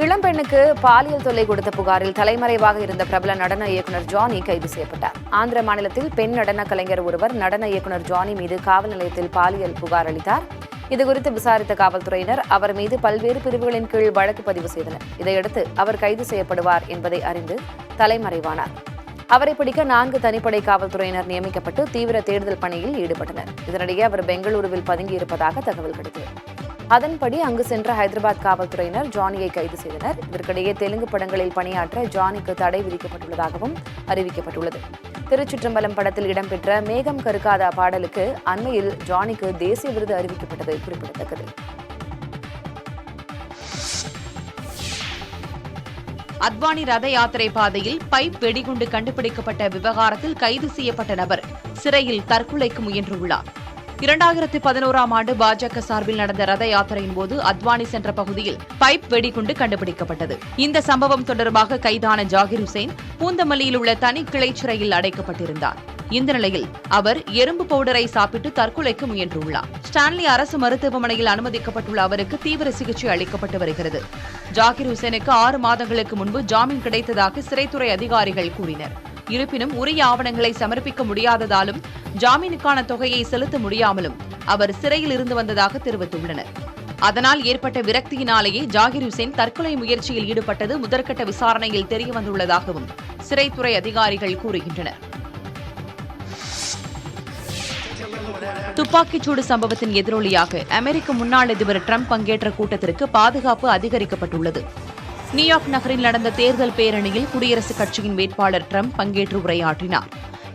இளம்பெண்ணுக்கு பாலியல் தொல்லை கொடுத்த புகாரில் தலைமறைவாக இருந்த பிரபல நடன இயக்குநர் ஜானி கைது செய்யப்பட்டார். ஆந்திர மாநிலத்தில் பெண் நடன கலைஞர் ஒருவர் நடன இயக்குநர் ஜானி மீது காவல் நிலையத்தில் பாலியல் புகார் அளித்தார். இதுகுறித்து விசாரித்த காவல்துறையினர் அவர் மீது பல்வேறு பிரிவுகளின் கீழ் வழக்கு பதிவு செய்தனர். இதையடுத்து அவர் கைது செய்யப்படுவார் என்பதை அறிந்து தலைமறைவானார். அவரை பிடிக்க 4 தனிப்படை காவல்துறையினர் நியமிக்கப்பட்டு தீவிர தேடுதல் பணியில் ஈடுபட்டனர். இதனிடையே அவர் பெங்களூருவில் பதுங்கியிருப்பதாக தகவல் கிடைத்தது. அதன்படி அங்கு சென்ற ஹைதராபாத் காவல்துறையினர் ஜானியை கைது செய்தனர். இதற்கிடையே தெலுங்கு படங்களில் பணியாற்ற ஜானிக்கு தடை விதிக்கப்பட்டுள்ளதாகவும் அறிவிக்கப்பட்டுள்ளது. திருச்சிற்றம்பலம் படத்தில் இடம்பெற்ற மேகம் கருக்காதா பாடலுக்கு அண்மையில் ஜானிக்கு தேசிய விருது அறிவிக்கப்பட்டது குறிப்பிடத்தக்கது. அத்வானி ரத யாத்திரை பாதையில் பைப் வெடிகுண்டு கண்டுபிடிக்கப்பட்ட விவகாரத்தில் கைது செய்யப்பட்ட நபர் சிறையில் தற்கொலைக்கு முயன்றுள்ளார். 2011ஆம் ஆண்டு பாஜக சார்பில் நடந்த ரத யாத்திரையின் போது அத்வானி சென்ற பகுதியில் பைப் வெடிகுண்டு கண்டுபிடிக்கப்பட்டது. இந்த சம்பவம் தொடர்பாக கைதான ஜாகிர் ஹுசேன் பூந்தமல்லியில் உள்ள தனி கிளை சிறையில் அடைக்கப்பட்டிருந்தார். இந்த நிலையில் அவர் எறும்பு பவுடரை சாப்பிட்டு தற்கொலைக்கு முயன்றுள்ளார். ஸ்டான்லி அரசு மருத்துவமனையில் அனுமதிக்கப்பட்டுள்ள அவருக்கு தீவிர சிகிச்சை அளிக்கப்பட்டு வருகிறது. ஜாகிர் ஹுசேனுக்கு 6 மாதங்களுக்கு முன்பு ஜாமீன் கிடைத்ததாக சிறைத்துறை அதிகாரிகள் கூறினர். இருப்பினும் உரிய ஆவணங்களை சமர்ப்பிக்க முடியாததாலும் ஜாமீனுக்கான தொகையை செலுத்த முடியாமலும் அவர் சிறையில் இருந்து வந்ததாக தெரிவித்துள்ளனர். அதனால் ஏற்பட்ட விரக்தியினாலேயே ஜாகிர் ஹுசேன் தற்கொலை முயற்சியில் ஈடுபட்டது முதற்கட்ட விசாரணையில் தெரியவந்துள்ளதாகவும் சிறைத்துறை அதிகாரிகள் கூறுகின்றனர். துப்பாக்கிச்சூடு சம்பவத்தின் எதிரொலியாக அமெரிக்க முன்னாள் அதிபர் டிரம்ப் பங்கேற்ற கூட்டத்திற்கு பாதுகாப்பு அதிகரிக்கப்பட்டுள்ளது. நியூயார்க் நகரில் நடந்த தேர்தல் பேரணியில் குடியரசுக் கட்சியின் வேட்பாளர் டிரம்ப் பங்கேற்று உரையாற்றினார்.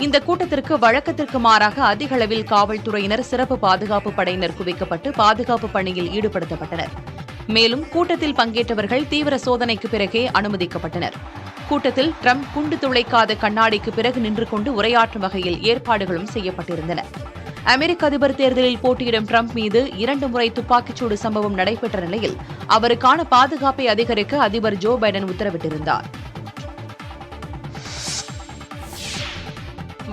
இந்த கூட்டத்திற்கு வழக்கத்திற்கு மாறாக அதிக அளவில் காவல்துறையினர், சிறப்பு பாதுகாப்பு படையினர் குவிக்கப்பட்டு பாதுகாப்பு பணியில் ஈடுபடுத்தப்பட்டனர். மேலும் கூட்டத்தில் பங்கேற்றவர்கள் தீவிர சோதனைக்கு பிறகே அனுமதிக்கப்பட்டனர். கூட்டத்தில் டிரம்ப் குண்டு துளைக்காத கண்ணாடிக்கு பிறகு நின்று கொண்டு உரையாற்றும் வகையில் ஏற்பாடுகளும் செய்யப்பட்டிருந்தன. அமெரிக்க அதிபர் தேர்தலில் போட்டியிடும் டிரம்ப் மீது 2 முறை துப்பாக்கிச்சூடு சம்பவம் நடைபெற்ற நிலையில் அவருக்கான பாதுகாப்பை அதிகரிக்க அதிபர் ஜோ பைடன் உத்தரவிட்டிருந்தார்.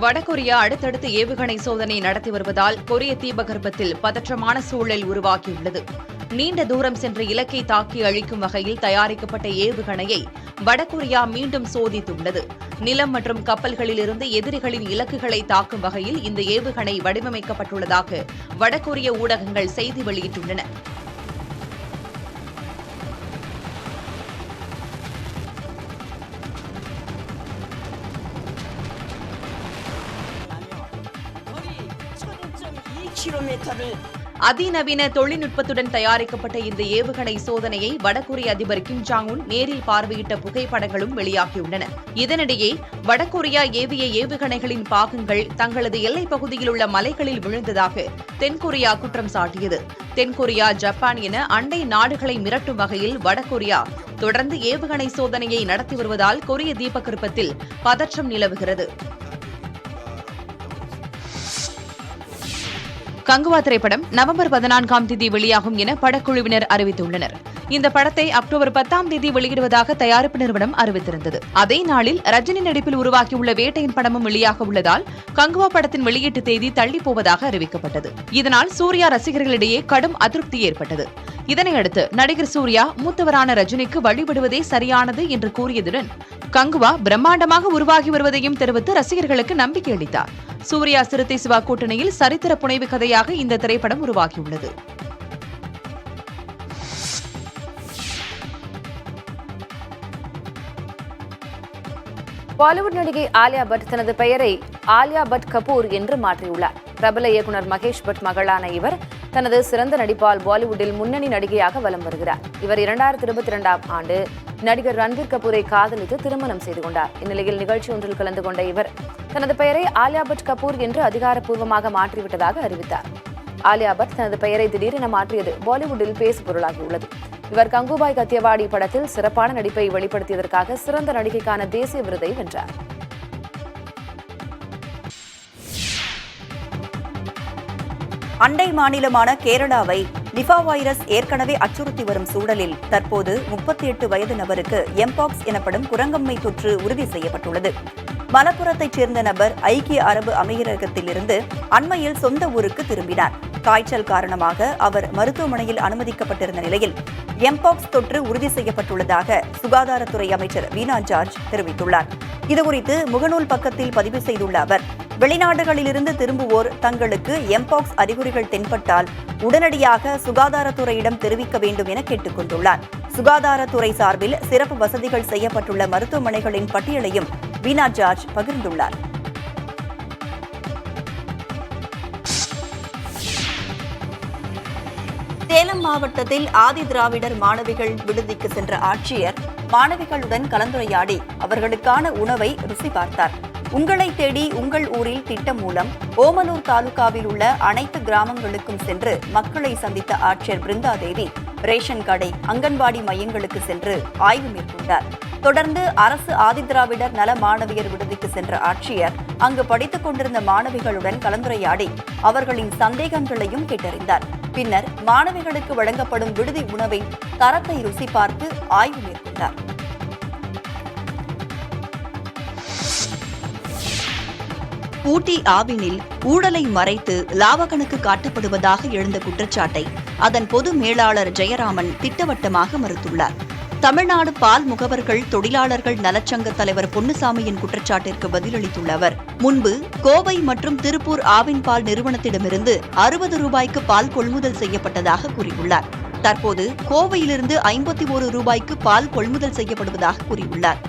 வடகொரியா அடுத்தடுத்து ஏவுகணை சோதனை நடத்தி வருவதால் கொரிய தீபகற்பத்தில் பதற்றமான சூழல் உருவாகியுள்ளது. நீண்ட தூரம் சென்று இலக்கை தாக்கி அழிக்கும் வகையில் தயாரிக்கப்பட்ட ஏவுகணையை வடகொரியா மீண்டும் சோதித்துள்ளது. நிலம் மற்றும் கப்பல்களில் இருந்து எதிரிகளின் இலக்குகளை தாக்கும் வகையில் இந்த ஏவுகணை வடிவமைக்கப்பட்டுள்ளதாக வடகொரிய ஊடகங்கள் செய்தி வெளியிட்டுள்ளன. அதிநவீன தொழில்நுட்பத்துடன் தயாரிக்கப்பட்ட இந்த ஏவுகணை சோதனையை வடகொரிய அதிபர் கிம் ஜாங் உன் நேரில் பார்வையிட்ட புகைப்படங்களும் வெளியாகியுள்ளன. இதனிடையே வடகொரியா ஏவிய ஏவுகணைகளின் பாகங்கள் தங்களது எல்லைப் பகுதியில் உள்ள மலைகளில் விழுந்ததாக தென்கொரியா குற்றம் சாட்டியது. தென்கொரியா, ஜப்பான் என அண்டை நாடுகளை மிரட்டும் வகையில் வடகொரியா தொடர்ந்து ஏவுகணை சோதனையை நடத்தி வருவதால் கொரிய தீபகற்பத்தில் பதற்றம் நிலவுகிறது. கங்குவா திரைப்படம் நவம்பர் 14ஆம் தேதி வெளியாகும் என படக்குழுவினர் அறிவித்துள்ளனர். இந்த படத்தை அக்டோபர் 10ஆம் தேதி வெளியிடுவதாக தயாரிப்பு நிறுவனம் அறிவித்திருந்தது. அதே நாளில் ரஜினி நடிப்பில் உருவாக்கியுள்ள வேட்டையின் படமும் வெளியாக உள்ளதால் கங்குவா படத்தின் வெளியீட்டு தேதி தள்ளிப் போவதாக அறிவிக்கப்பட்டது. இதனால் சூர்யா ரசிகர்களிடையே கடும் அதிருப்தி ஏற்பட்டது. இதனையடுத்து நடிகர் சூர்யா மூத்தவரான ரஜினிக்கு வழிவிடுவதே சரியானது என்று கூறியதுடன் கங்குவா பிரம்மாண்டமாக உருவாகி வருவதையும் தெரிவித்து ரசிகர்களுக்கு நம்பிக்கை அளித்தார். சூர்யா சிறுத்தை சிவா கூட்டணியில் சரித்திர புனைவு கதையாக இந்த திரைப்படம் உருவாகியுள்ளது. பாலிவுட் நடிகை ஆலியா பட் தனது பெயரை ஆலியா பட் கபூர் என்று மாற்றியுள்ளார். பிரபல இயக்குநர் மகேஷ் பட் மகளான இவர் தனது சிறந்த நடிப்பால் பாலிவுட்டில் முன்னணி நடிகையாக வலம் வருகிறார். இவர் 2022ஆம் ஆண்டு நடிகர் ரன்பீர் கபூரை காதலித்து திருமணம் செய்து கொண்டார். இந்நிலையில் நிகழ்ச்சி ஒன்றில் கலந்து கொண்ட இவர் தனது பெயரை ஆலியா பட் கபூர் என்று அதிகாரப்பூர்வமாக மாற்றிவிட்டதாக அறிவித்தார். ஆலியா பட் தனது பெயரை திடீரென மாற்றியது பாலிவுட்டில் பேசுபொருளாகியுள்ளது. இவர் கங்குபாய் கத்தியவாடி படத்தில் சிறப்பான நடிப்பை வெளிப்படுத்தியதற்காக சிறந்த நடிகைக்கான தேசிய விருதை வென்றார். அண்டை மாநிலமான கேரளாவை நிபா வைரஸ் ஏற்கனவே அச்சுறுத்தி வரும் சூழலில் தற்போது 38 வயது நபருக்கு எம்பாக்ஸ் எனப்படும் குரங்கம்மை தொற்று உறுதி செய்யப்பட்டுள்ளது. மலப்புரத்தைச் சேர்ந்த நபர் ஐக்கிய அரபு அமீரகத்திலிருந்து அண்மையில் சொந்த ஊருக்கு திரும்பினார். காய்ச்சல் காரணமாக அவர் மருத்துவமனையில் அனுமதிக்கப்பட்டிருந்த நிலையில் எம்பாக்ஸ் தொற்று உறுதி செய்யப்பட்டுள்ளதாக சுகாதாரத்துறை அமைச்சர் வீணா ஜார்ஜ் தெரிவித்துள்ளார். இதுகுறித்து முகநூல் பக்கத்தில் பதிவு செய்துள்ள அவர், வெளிநாடுகளிலிருந்து திரும்புவோர் தங்களுக்கு எம்பாக்ஸ் அறிகுறிகள் தென்பட்டால் உடனடியாக சுகாதாரத்துறையிடம் தெரிவிக்க வேண்டும் என கேட்டுக் கொண்டுள்ளார். சுகாதாரத்துறை சார்பில் சிறப்பு வசதிகள் செய்யப்பட்டுள்ள மருத்துவமனைகளின் பட்டியலையும் வீணா ஜார்ஜ் பகிர்ந்துள்ளார். சேலம் மாவட்டத்தில் ஆதி திராவிடர் மாணவிகள் விடுதிக்கு சென்ற ஆட்சியர் மாணவிகளுடன் கலந்துரையாடி அவர்களுக்கான உணவை ருசி பார்த்தார். உங்களை தேடி உங்கள் ஊரில் திட்டம் மூலம் ஓமலூர் தாலுகாவில் உள்ள அனைத்து கிராமங்களுக்கும் சென்று மக்களை சந்தித்த ஆட்சியர் பிருந்தாதேவி ரேஷன் கடை, அங்கன்வாடி மையங்களுக்கு சென்று ஆய்வு மேற்கொண்டார். தொடர்ந்து அரசு ஆதிதிராவிடர் நல மாணவியர் விடுதிக்கு சென்ற ஆட்சியர் அங்கு படித்துக் கொண்டிருந்த மாணவிகளுடன் கலந்துரையாடி அவர்களின் சந்தேகங்களையும் கேட்டறிந்தார். பின்னர் மாணவிகளுக்கு வழங்கப்படும் விடுதி உணவின் தரத்தை ருசி பார்த்து ஆய்வு மேற்கொண்டார். ஊட்டி ஆவினில் ஊழலை மறைத்து லாப கணக்கு காட்டப்படுவதாக எழுந்த குற்றச்சாட்டை அதன் பொது மேலாளர் ஜெயராமன் திட்டவட்டமாக மறுத்துள்ளார். தமிழ்நாடு பால் முகவர்கள் தொழிலாளர்கள் நலச்சங்க தலைவர் பொன்னுசாமியின் குற்றச்சாட்டிற்கு பதிலளித்துள்ள அவர், முன்பு கோவை மற்றும் திருப்பூர் ஆவின் பால் நிறுவனத்திடமிருந்து 60 ரூபாய்க்கு பால் கொள்முதல் செய்யப்பட்டதாக கூறியுள்ளார். தற்போது கோவையிலிருந்து 51 ரூபாய்க்கு பால் கொள்முதல் செய்யப்படுவதாக கூறியுள்ளார்.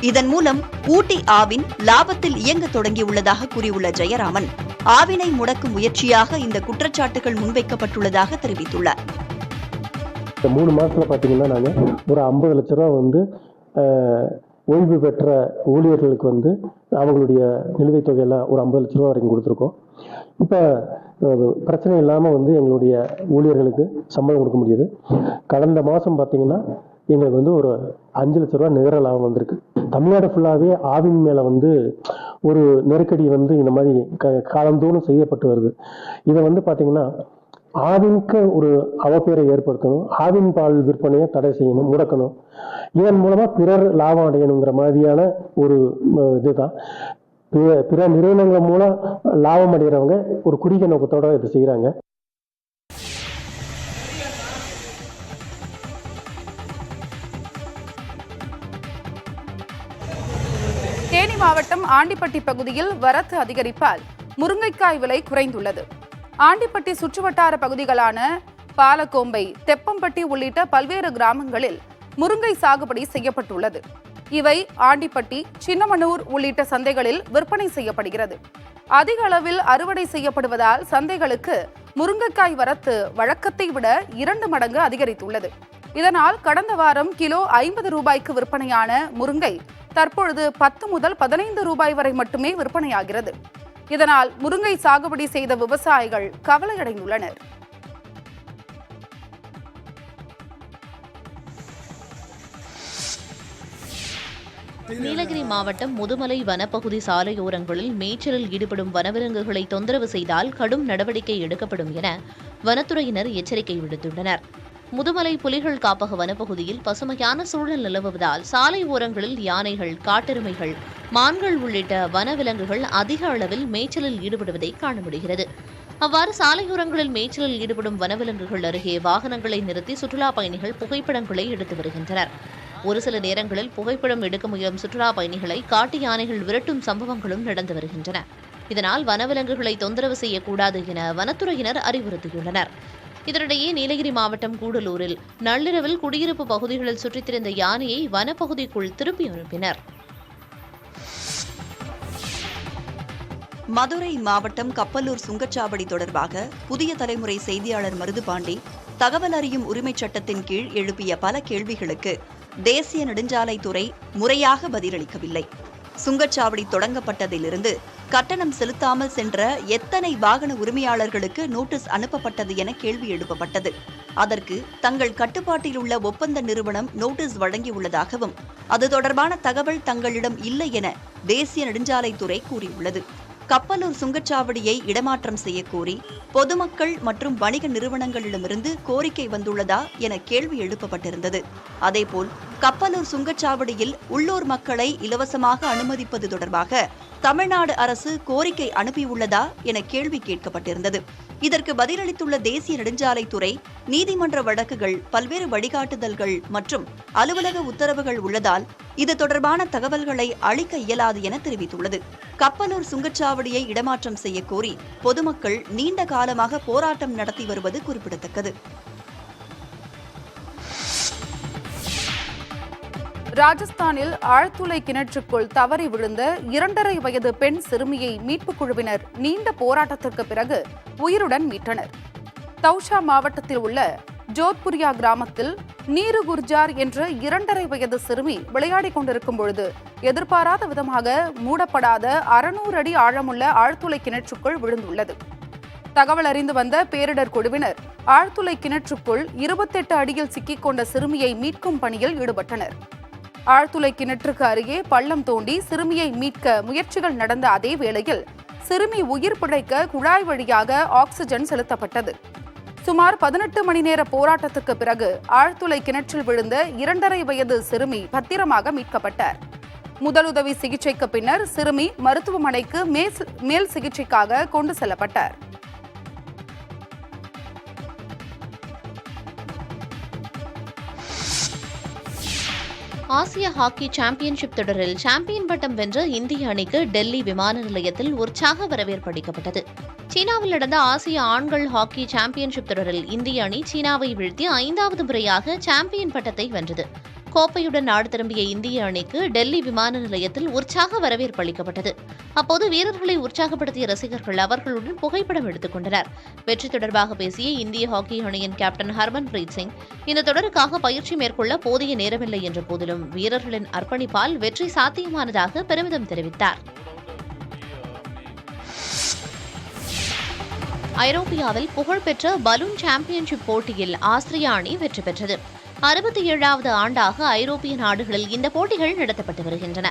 இதன் மூலம் ஊட்டி ஆவின் லாபத்தில் இயங்க தொடங்கியுள்ளதாக கூறியுள்ள ஜெயராமன், ஆவினை முடக்கும் முயற்சியாக இந்த குற்றச்சாட்டுகள் முன்வைக்கப்பட்டுள்ளதாக தெரிவித்துள்ளார். 3 மாதத்தில் பார்த்தீங்கன்னா நாங்கள் ஒரு 50 லட்ச ரூபா ஓய்வு பெற்ற ஊழியர்களுக்கு அவங்களுடைய நிலுவைத் தொகையெல்லாம் ஒரு 50 லட்ச ரூபா வரைக்கும் கொடுத்துருக்கோம். இப்போ பிரச்சனை இல்லாமல் எங்களுடைய ஊழியர்களுக்கு சம்பளம் கொடுக்க முடியுது. கடந்த மாதம் பார்த்தீங்கன்னா எங்களுக்கு ஒரு 5 லட்ச ரூபா நிகர லாபம் வந்திருக்கு. தமிழ்நாடு ஃபுல்லாகவே ஆவின் மேலே ஒரு நெருக்கடி இந்த மாதிரி காலந்தோறும் செய்யப்பட்டு வருது. இதை பார்த்தீங்கன்னா ஆவினுக்கு ஒரு அவப்பேரை ஏற்படுத்தணும், ஆவின் பால் விற்பனையை தடை செய்யணும், முடக்கணும். இதன் மூலமாக பிறர் லாபம் அடையணுங்கிற மாதிரியான ஒரு இதுதான். பிற நிறுவனங்கள் மூலம் லாபம் அடைகிறவங்க ஒரு குறுகிய நோக்கத்தோட இதை செய்கிறாங்க. தேனி மாவட்டம் ஆண்டிப்பட்டி பகுதியில் வரத்து அதிகரிப்பால் முருங்கைக்காய் விலை குறைந்துள்ளது. ஆண்டிப்பட்டி சுற்றுவட்டார பகுதிகளான பாலக்கோம்பை, தெப்பம்பட்டி உள்ளிட்ட பல்வேறு கிராமங்களில் முருங்கை சாகுபடி செய்யப்பட்டுள்ளது. இவை ஆண்டிப்பட்டி, சின்னமனூர் உள்ளிட்ட சந்தைகளில் விற்பனை செய்யப்படுகிறது. அதிக அளவில் அறுவடை செய்யப்படுவதால் சந்தைகளுக்கு முருங்கைக்காய் வரத்து வழக்கத்தை விட 2 மடங்கு அதிகரித்துள்ளது. இதனால் கடந்த வாரம் கிலோ 50 ரூபாய்க்கு விற்பனையான முருங்கை தற்பொழுது 10 முதல் 15 ரூபாய் வரை மட்டுமே விற்பனையாகிறது. இதனால் முருங்கை சாகுபடி செய்த விவசாயிகள் கவலையடைந்துள்ளனர். நீலகிரி மாவட்டம் முதுமலை வனப்பகுதி சாலையோரங்களில் மேய்ச்சலில் ஈடுபடும் வனவிலங்குகளை தொந்தரவு செய்தால் கடும் நடவடிக்கை எடுக்கப்படும் என வனத்துறையினர் எச்சரிக்கை விடுத்துள்ளனர். முதுமலை புலிகள் காப்பக வனப்பகுதியில் பசுமையான சூழல் நிலவுவதால் சாலை ஓரங்களில் யானைகள், காட்டெருமைகள், மான்கள் உள்ளிட்ட வனவிலங்குகள் அதிக அளவில் மேய்ச்சலில் ஈடுபடுவதை காண முடிகிறது. அவ்வாறு சாலையோரங்களில் மேய்ச்சலில் ஈடுபடும் வனவிலங்குகள் அருகே வாகனங்களை நிறுத்தி சுற்றுலா பயணிகள் புகைப்படங்களை எடுத்து வருகின்றனர். ஒரு சில நேரங்களில் புகைப்படம் எடுக்க முயலும் சுற்றுலா பயணிகளை காட்டு யானைகள் விரட்டும் சம்பவங்களும் நடந்து வருகின்றன. இதனால் வனவிலங்குகளை தொந்தரவு செய்யக்கூடாது என வனத்துறையினர் அறிவுறுத்தியுள்ளனர். இதனிடையே நீலகிரி மாவட்டம் கூடலூரில் நள்ளிரவில் குடியிருப்பு பகுதிகளில் சுற்றித் திரிந்த யானையை வனப்பகுதிக்குள் திருப்பி அனுப்பினர். மதுரை மாவட்டம் கப்பலூர் சுங்கச்சாவடி தொடர்பாக புதிய தலைமுறை செய்தியாளர் மருதுபாண்டி தகவல் அறியும் உரிமைச் சட்டத்தின் கீழ் எழுப்பிய பல கேள்விகளுக்கு தேசிய நெடுஞ்சாலைத்துறை முறையாக பதிலளிக்கவில்லை. சுங்கச்சாவடி தொடங்கப்பட்டதிலிருந்து கட்டணம் செலுத்தாமல் சென்ற எத்தனை வாகன உரிமையாளர்களுக்கு நோட்டீஸ் அனுப்பப்பட்டது என கேள்வி எழுப்பப்பட்டது. அதற்கு தங்கள் கட்டுப்பாட்டில் உள்ள ஒப்பந்த நிறுவனம் நோட்டீஸ் வழங்கியுள்ளதாகவும் அது தொடர்பான தகவல் தங்களிடம் இல்லை என தேசிய நெடுஞ்சாலைத்துறை கூறியுள்ளது. கப்பலூர் சுங்கச்சாவடியை இடமாற்றம் செய்யக்கோரி பொதுமக்கள் மற்றும் வணிக நிறுவனங்களிடமிருந்து கோரிக்கை வந்துள்ளதா என கேள்வி எழுப்பப்பட்டிருந்தது. அதேபோல் கப்பலூர் சுங்கச்சாவடியில் உள்ளூர் மக்களை இலவசமாக அனுமதிப்பது தொடர்பாக தமிழ்நாடு அரசு கோரிக்கை அனுப்பியுள்ளதா என கேள்வி கேட்கப்பட்டிருந்தது. இதற்கு பதிலளித்துள்ள தேசிய நெடுஞ்சாலைத்துறை, நீதிமன்ற வழக்குகள், பல்வேறு வழிகாட்டுதல்கள் மற்றும் அலுவலக உத்தரவுகள் உள்ளதால் இது தொடர்பான தகவல்களை அளிக்க இயலாது என தெரிவித்துள்ளது. கப்பலூர் சுங்கச்சாவடியை இடமாற்றம் செய்ய கோரி பொதுமக்கள் நீண்ட காலமாக போராட்டம் நடத்தி வருவது குறிப்பிடத்தக்கது. ராஜஸ்தானில் ஆழ்துளை கிணற்றுக்குள் தவறி விழுந்த 2.5 வயது பெண் சிறுமியை மீட்புக் குழுவினர் நீண்ட போராட்டத்திற்கு பிறகு உயிருடன் மீட்டனர். தௌஷா மாவட்டத்தில் உள்ள ஜோத்புரியா கிராமத்தில் நீரு குர்ஜார் என்ற 2.5 வயது சிறுமி விளையாடிக் கொண்டிருக்கும் பொழுது எதிர்பாராத விதமாக மூடப்படாத 600 அடி ஆழமுள்ள ஆழ்துளை கிணற்றுக்குள் விழுந்துள்ளது. தகவல் அறிந்து வந்த பேரிடர் குழுவினர் ஆழ்துளை கிணற்றுக்குள் 28 அடியில் சிக்கிக்கொண்ட சிறுமியை மீட்கும் பணியில் ஈடுபட்டனர். ஆழ்துளை கிணற்றுக்கு அருகே பள்ளம் தோண்டி சிறுமியை மீட்க முயற்சிகள் நடந்த அதே வேளையில் சிறுமி உயிர் பிழைக்க குழாய் வழியாக ஆக்சிஜன் செலுத்தப்பட்டது. சுமார் 18 மணி நேர போராட்டத்துக்கு பிறகு ஆழ்துளை கிணற்றில் விழுந்த 2.5 வயது சிறுமி பத்திரமாக மீட்கப்பட்டார். முதலுதவி சிகிச்சைக்கு பின்னர் சிறுமி மருத்துவமனைக்கு மேல் சிகிச்சைக்காக கொண்டு செல்லப்பட்டார். ஆசிய ஹாக்கி சாம்பியன்ஷிப் தொடரில் சாம்பியன் பட்டம் வென்ற இந்திய அணிக்கு டெல்லி விமான நிலையத்தில் உற்சாக வரவேற்பு அளிக்கப்பட்டது. சீனாவில் நடந்த ஆசிய ஆண்கள் ஹாக்கி சாம்பியன்ஷிப் தொடரில் இந்திய அணி சீனாவை வீழ்த்தி 5வது முறையாக சாம்பியன் பட்டத்தை வென்றது. கோப்பையுடன் நாடு திரும்பிய இந்திய அணிக்கு டெல்லி விமான நிலையத்தில் உற்சாக வரவேற்பு அளிக்கப்பட்டது. அப்போது வீரர்களை உற்சாகப்படுத்திய ரசிகர்கள் அவர்களுடன் புகைப்படம் எடுத்துக் கொண்டனர். வெற்றி தொடர்பாக பேசிய இந்திய ஹாக்கி அணியின் கேப்டன் ஹர்மன்பிரீத் சிங், இந்த தொடருக்காக பயிற்சி மேற்கொள்ள போதிய நேரமில்லை என்ற போதிலும் வீரர்களின் அர்ப்பணிப்பால் வெற்றி சாத்தியமானதாக பெருமிதம் தெரிவித்தார். ஐரோப்பியாவில் புகழ்பெற்ற பலூன் சாம்பியன்ஷிப் போட்டியில் ஆஸ்திரியா அணி வெற்றி பெற்றது. 67வது ஆண்டாக ஐரோப்பிய நாடுகளில் இந்த போட்டிகள் நடத்தப்பட்டு வருகின்றன.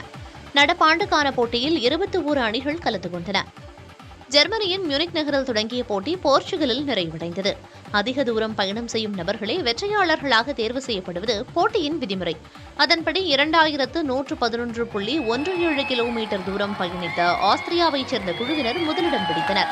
நடப்பாண்டுக்கான போட்டியில் 21 அணிகள் கலந்து கொண்டன. ஜெர்மனியின் மியூனிக் நகரில் தொடங்கிய போட்டி போர்ச்சுகலில் நிறைவடைந்தது. அதிக தூரம் பயணம் செய்யும் நபர்களே வெற்றியாளர்களாக தேர்வு செய்யப்படுவது போட்டியின் விதிமுறை. அதன்படி 2111.17 கிலோமீட்டர் தூரம் பயணித்த ஆஸ்திரியாவைச் சேர்ந்த குழுவினர் முதலிடம் பிடித்தனர்.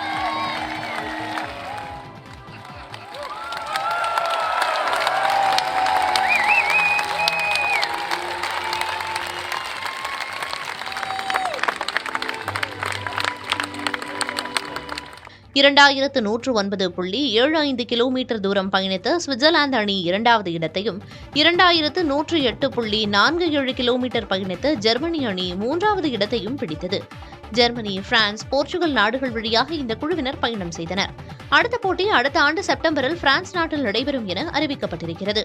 இரண்டாயிரத்து 109.75 கிலோமீட்டர் தூரம் பயணித்த சுவிட்சர்லாந்து அணி 2வது இடத்தையும், 2108.47 கிலோமீட்டர் பயணித்த ஜெர்மனி அணி 3வது இடத்தையும் பிடித்தது. ஜெர்மனி, பிரான்ஸ், போர்ச்சுகல் நாடுகள் வழியாக இந்த குழுவினர் பயணம் செய்தனர். அடுத்த போட்டி அடுத்த ஆண்டு செப்டம்பரில் பிரான்ஸ் நாட்டில் நடைபெறும் என அறிவிக்கப்பட்டிருக்கிறது.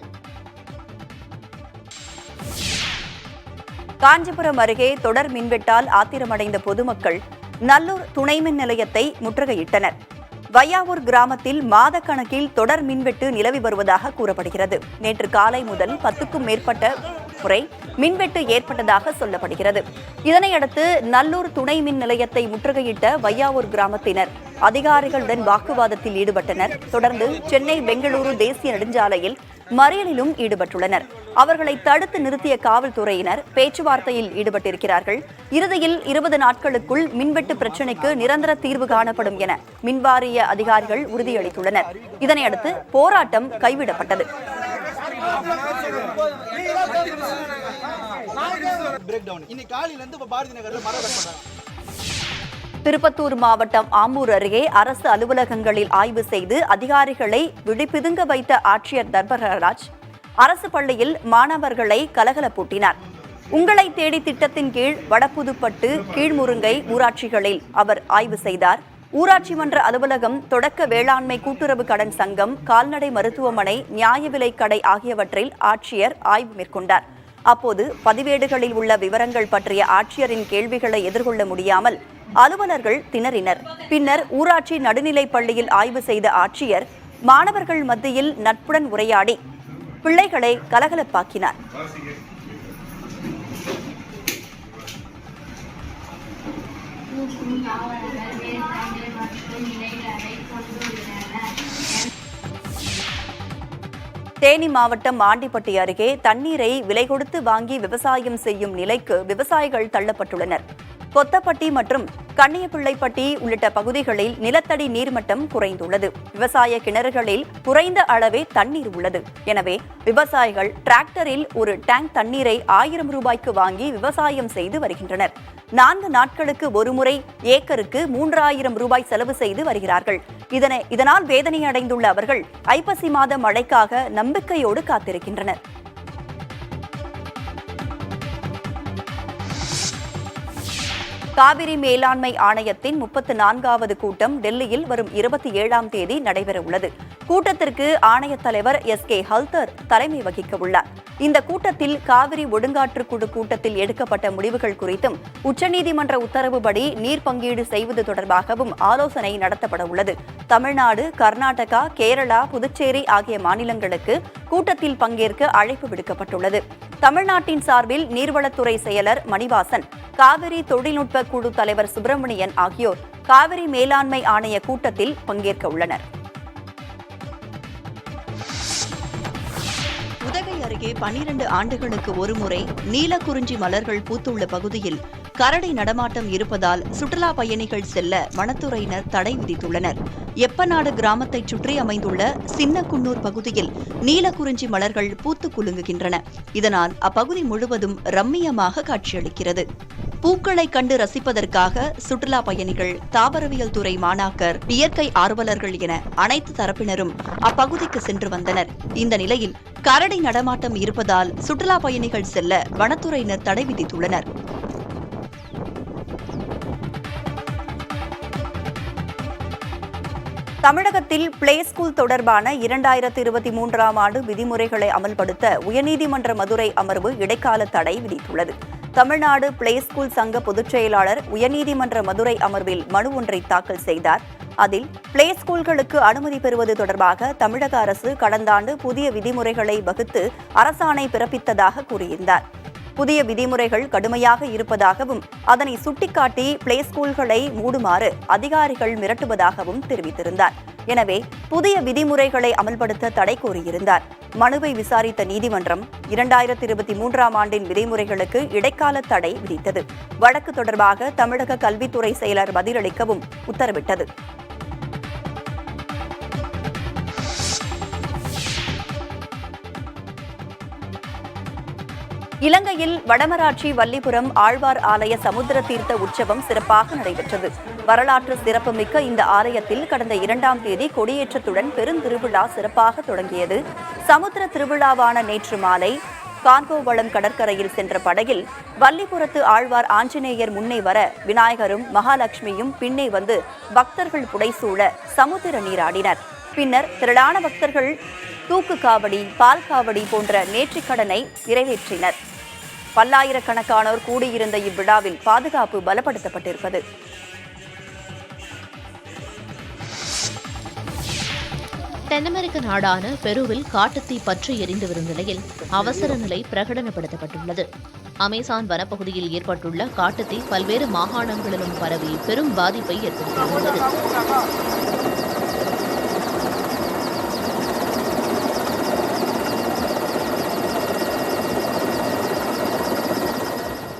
காஞ்சிபுரம் அருகே தொடர் மின்வெட்டால் ஆத்திரமடைந்த பொதுமக்கள் நல்லூர் துணை மின் நிலையத்தை முற்றுகையிட்டனர். வையாவூர் கிராமத்தில் மாதக்கணக்கில் தொடர் மின்வெட்டு நிலவி வருவதாக கூறப்படுகிறது. நேற்று காலை முதல் 10க்கும் மேற்பட்ட முறை மின்வெட்டு ஏற்பட்டதாக சொல்லப்படுகிறது. இதனையடுத்து நல்லூர் துணை மின் நிலையத்தை முற்றுகையிட்ட வையாவூர் கிராமத்தினர் அதிகாரிகளுடன் வாக்குவாதத்தில் ஈடுபட்டனர். தொடர்ந்து சென்னை பெங்களூரு தேசிய நெடுஞ்சாலையில் மறியலிலும் ஈடுபட்டுள்ளனர். அவர்களை தடுத்து நிறுத்திய காவல்துறையினர் பேச்சுவார்த்தையில் ஈடுபட்டிருக்கிறார்கள். இறுதியில் 20 நாட்களுக்குள் மின்வெட்டு பிரச்சினைக்கு நிரந்தர தீர்வு காணப்படும் என மின்வாரிய அதிகாரிகள் உறுதியளித்துள்ளனர். இதனையடுத்து போராட்டம் கைவிடப்பட்டது. திருப்பத்தூர் மாவட்டம் ஆம்பூர் அருகே அரசு அலுவலகங்களில் ஆய்வு செய்து அதிகாரிகளை விழிபிதுங்க வைத்த ஆட்சியர் தர்மராஜ் அரசு பள்ளியில் மாணவர்களை கலகலப்பூட்டினார். உங்களை தேடி திட்டத்தின் கீழ் வடபுதுப்பட்டு, கீழ்முருங்கை ஊராட்சிகளில் அவர் ஆய்வு செய்தார். ஊராட்சி மன்ற அலுவலகம், தொடக்க வேளாண்மை கூட்டுறவு கடன் சங்கம், கால்நடை மருத்துவமனை, நியாய விலைக் கடை ஆகியவற்றில் ஆட்சியர் ஆய்வு மேற்கொண்டார். அப்போது பதிவேடுகளில் உள்ள விவரங்கள் பற்றிய ஆட்சியரின் கேள்விகளை எதிர்கொள்ள முடியாமல் அலுவலர்கள் திணறினர். பின்னர் ஊராட்சி நடுநிலைப் பள்ளியில் ஆய்வு செய்த ஆட்சியர் மாணவர்கள் மத்தியில் நட்புடன் உரையாடி பிள்ளைகளை கலகலப்பாக்கினார். தேனி மாவட்டம் ஆண்டிப்பட்டி அருகே தண்ணீரை விலை கொடுத்து வாங்கி விவசாயம் செய்யும் நிலைக்கு விவசாயிகள் தள்ளப்பட்டுள்ளனர். கொத்தப்பட்டி மற்றும் கண்ணியப்பிள்ளைப்பட்டி உள்ளிட்ட பகுதிகளில் நிலத்தடி நீர்மட்டம் குறைந்துள்ளது. விவசாய கிணறுகளில் குறைந்த அளவே தண்ணீர் உள்ளது. எனவே விவசாயிகள் டிராக்டரில் ஒரு டேங்க் தண்ணீரை 1000 ரூபாய்க்கு வாங்கி விவசாயம் செய்து வருகின்றனர். 4 நாட்களுக்கு ஒருமுறை ஏக்கருக்கு 3000 ரூபாய் செலவு செய்து வருகிறார்கள். இதனால் வேதனை அடைந்துள்ள அவர்கள் ஐப்பசி மாத மழைக்காக நம்பிக்கையோடு காத்திருக்கின்றனர். காவிரி மேலாண்மை ஆணையத்தின் 34வது கூட்டம் டெல்லியில் வரும் 27ஆம் தேதி நடைபெறவுள்ளது. கூட்டத்திற்கு ஆணையத் தலைவர் SK ஹல்தர் தலைமை வகிக்க உள்ளார். இந்த கூட்டத்தில் காவிரி ஒழுங்காற்றுக்குழு கூட்டத்தில் எடுக்கப்பட்ட முடிவுகள் குறித்தும் உச்சநீதிமன்ற உத்தரவுப்படி நீர் பங்கீடு செய்வது தொடர்பாகவும் ஆலோசனை நடத்தப்பட உள்ளது. தமிழ்நாடு, கர்நாடகா, கேரளா, புதுச்சேரி ஆகிய மாநிலங்களுக்கு கூட்டத்தில் பங்கேற்க அழைப்பு விடுக்கப்பட்டுள்ளது. தமிழ்நாட்டின் சார்பில் நீர்வளத்துறை செயலர் மணிவாசன், காவிரி தொழில்நுட்ப குழு தலைவர் சுப்பிரமணியன் ஆகியோர் காவிரி மேலாண்மை ஆணைய கூட்டத்தில் பங்கேற்க உள்ளனர். உதகை அருகே 12 ஆண்டுகளுக்கு ஒருமுறை நீலக்குறிஞ்சி மலர்கள் பூத்துள்ள பகுதியில் கரடி நடமாட்டம் இருப்பதால் சுற்றுலா பயணிகள் செல்ல வனத்துறையினர் தடை விதித்துள்ளனர். எப்பநாடு கிராமத்தைச் சுற்றி அமைந்துள்ள சின்னக்குன்னூர் பகுதியில் நீலக்குறிஞ்சி மலர்கள் பூத்து குலுங்குகின்றன. இதனால் அப்பகுதி முழுவதும் ரம்மியமாக காட்சியளிக்கிறது. பூக்களை கண்டு ரசிப்பதற்காக சுற்றுலா பயணிகள், தாவரவியல் துறை மாணாக்கர், இயற்கை ஆர்வலர்கள் என அனைத்து தரப்பினரும் அப்பகுதிக்கு சென்று வந்தனர். இந்த நிலையில் கரடி நடமாட்டம் இருப்பதால் சுற்றுலா பயணிகள் செல்ல வனத்துறையினர் தடை விதித்துள்ளனர். தமிழகத்தில் பிளே ஸ்கூல் தொடர்பான 2023ஆம் ஆண்டு விதிமுறைகளை அமல்படுத்த உயர்நீதிமன்ற மதுரை அமர்வு இடைக்கால தடை விதித்துள்ளது. தமிழ்நாடு பிளே ஸ்கூல் சங்க பொதுச் செயலாளர் உயர்நீதிமன்ற மதுரை அமர்வில் மனு ஒன்றை தாக்கல் செய்தார். அதில் பிளே ஸ்கூல்களுக்கு அனுமதி பெறுவது தொடர்பாக தமிழக அரசு கடந்த ஆண்டு புதிய விதிமுறைகளை வகுத்து அரசாணை பிறப்பித்ததாக கூறியிருந்தார். புதிய விதிமுறைகள் கடுமையாக இருப்பதாகவும் அதனை சுட்டிக்காட்டி பிளே ஸ்கூல்களை மூடுமாறு அதிகாரிகள் மிரட்டுவதாகவும் தெரிவித்திருந்தார். எனவே புதிய விதிமுறைகளை அமல்படுத்த தடை கோரியிருந்தார். மனுவை விசாரித்த நீதிமன்றம் 2023ஆம் ஆண்டின் விதிமுறைகளுக்கு இடைக்கால தடை விதித்தது. வழக்கு தொடர்பாக தமிழக கல்வித்துறை செயலர் பதிலளிக்கவும் உத்தரவிட்டது. இலங்கையில் வடமராட்சி வல்லிபுரம் ஆழ்வார் ஆலய சமுத்திர தீர்த்த உற்சவம் சிறப்பாக நடைபெற்றது. வரலாற்று சிறப்புமிக்க இந்த ஆலயத்தில் கடந்த 2ஆம் தேதி கொடியேற்றத்துடன் பெருந்திருவிழா சிறப்பாக தொடங்கியது. சமுத்திர திருவிழாவான நேற்று மாலை காங்கோவளம் கடற்கரையில் சென்ற படகில் வல்லிபுரத்து ஆழ்வார் ஆஞ்சநேயர் முன்னே வர விநாயகரும் மகாலட்சுமியும் பின்னே வந்து பக்தர்கள் புடைசூழ சமுத்திர நீராடினர். பின்னர் திரளான பக்தர்கள் தூக்கு காவடி, பால் காவடி போன்ற நேர்த்திக்கடனை நிறைவேற்றினர். பல்லாயிரக்கணக்கானோர் கூடியிருந்த இவ்விழாவில் பாதுகாப்பு பலப்படுத்தப்பட்டிருப்பது. தென்னமெரிக்க நாடான பெருவில் காட்டுத்தீ பற்றி எரிந்து வரும் நிலையில் அவசர நிலை பிரகடனப்படுத்தப்பட்டுள்ளது. அமேசான் வனப்பகுதியில் ஏற்பட்டுள்ள காட்டுத்தீ பல்வேறு மாகாணங்களிலும் பரவி பெரும் பாதிப்பை ஏற்படுத்தியுள்ளது.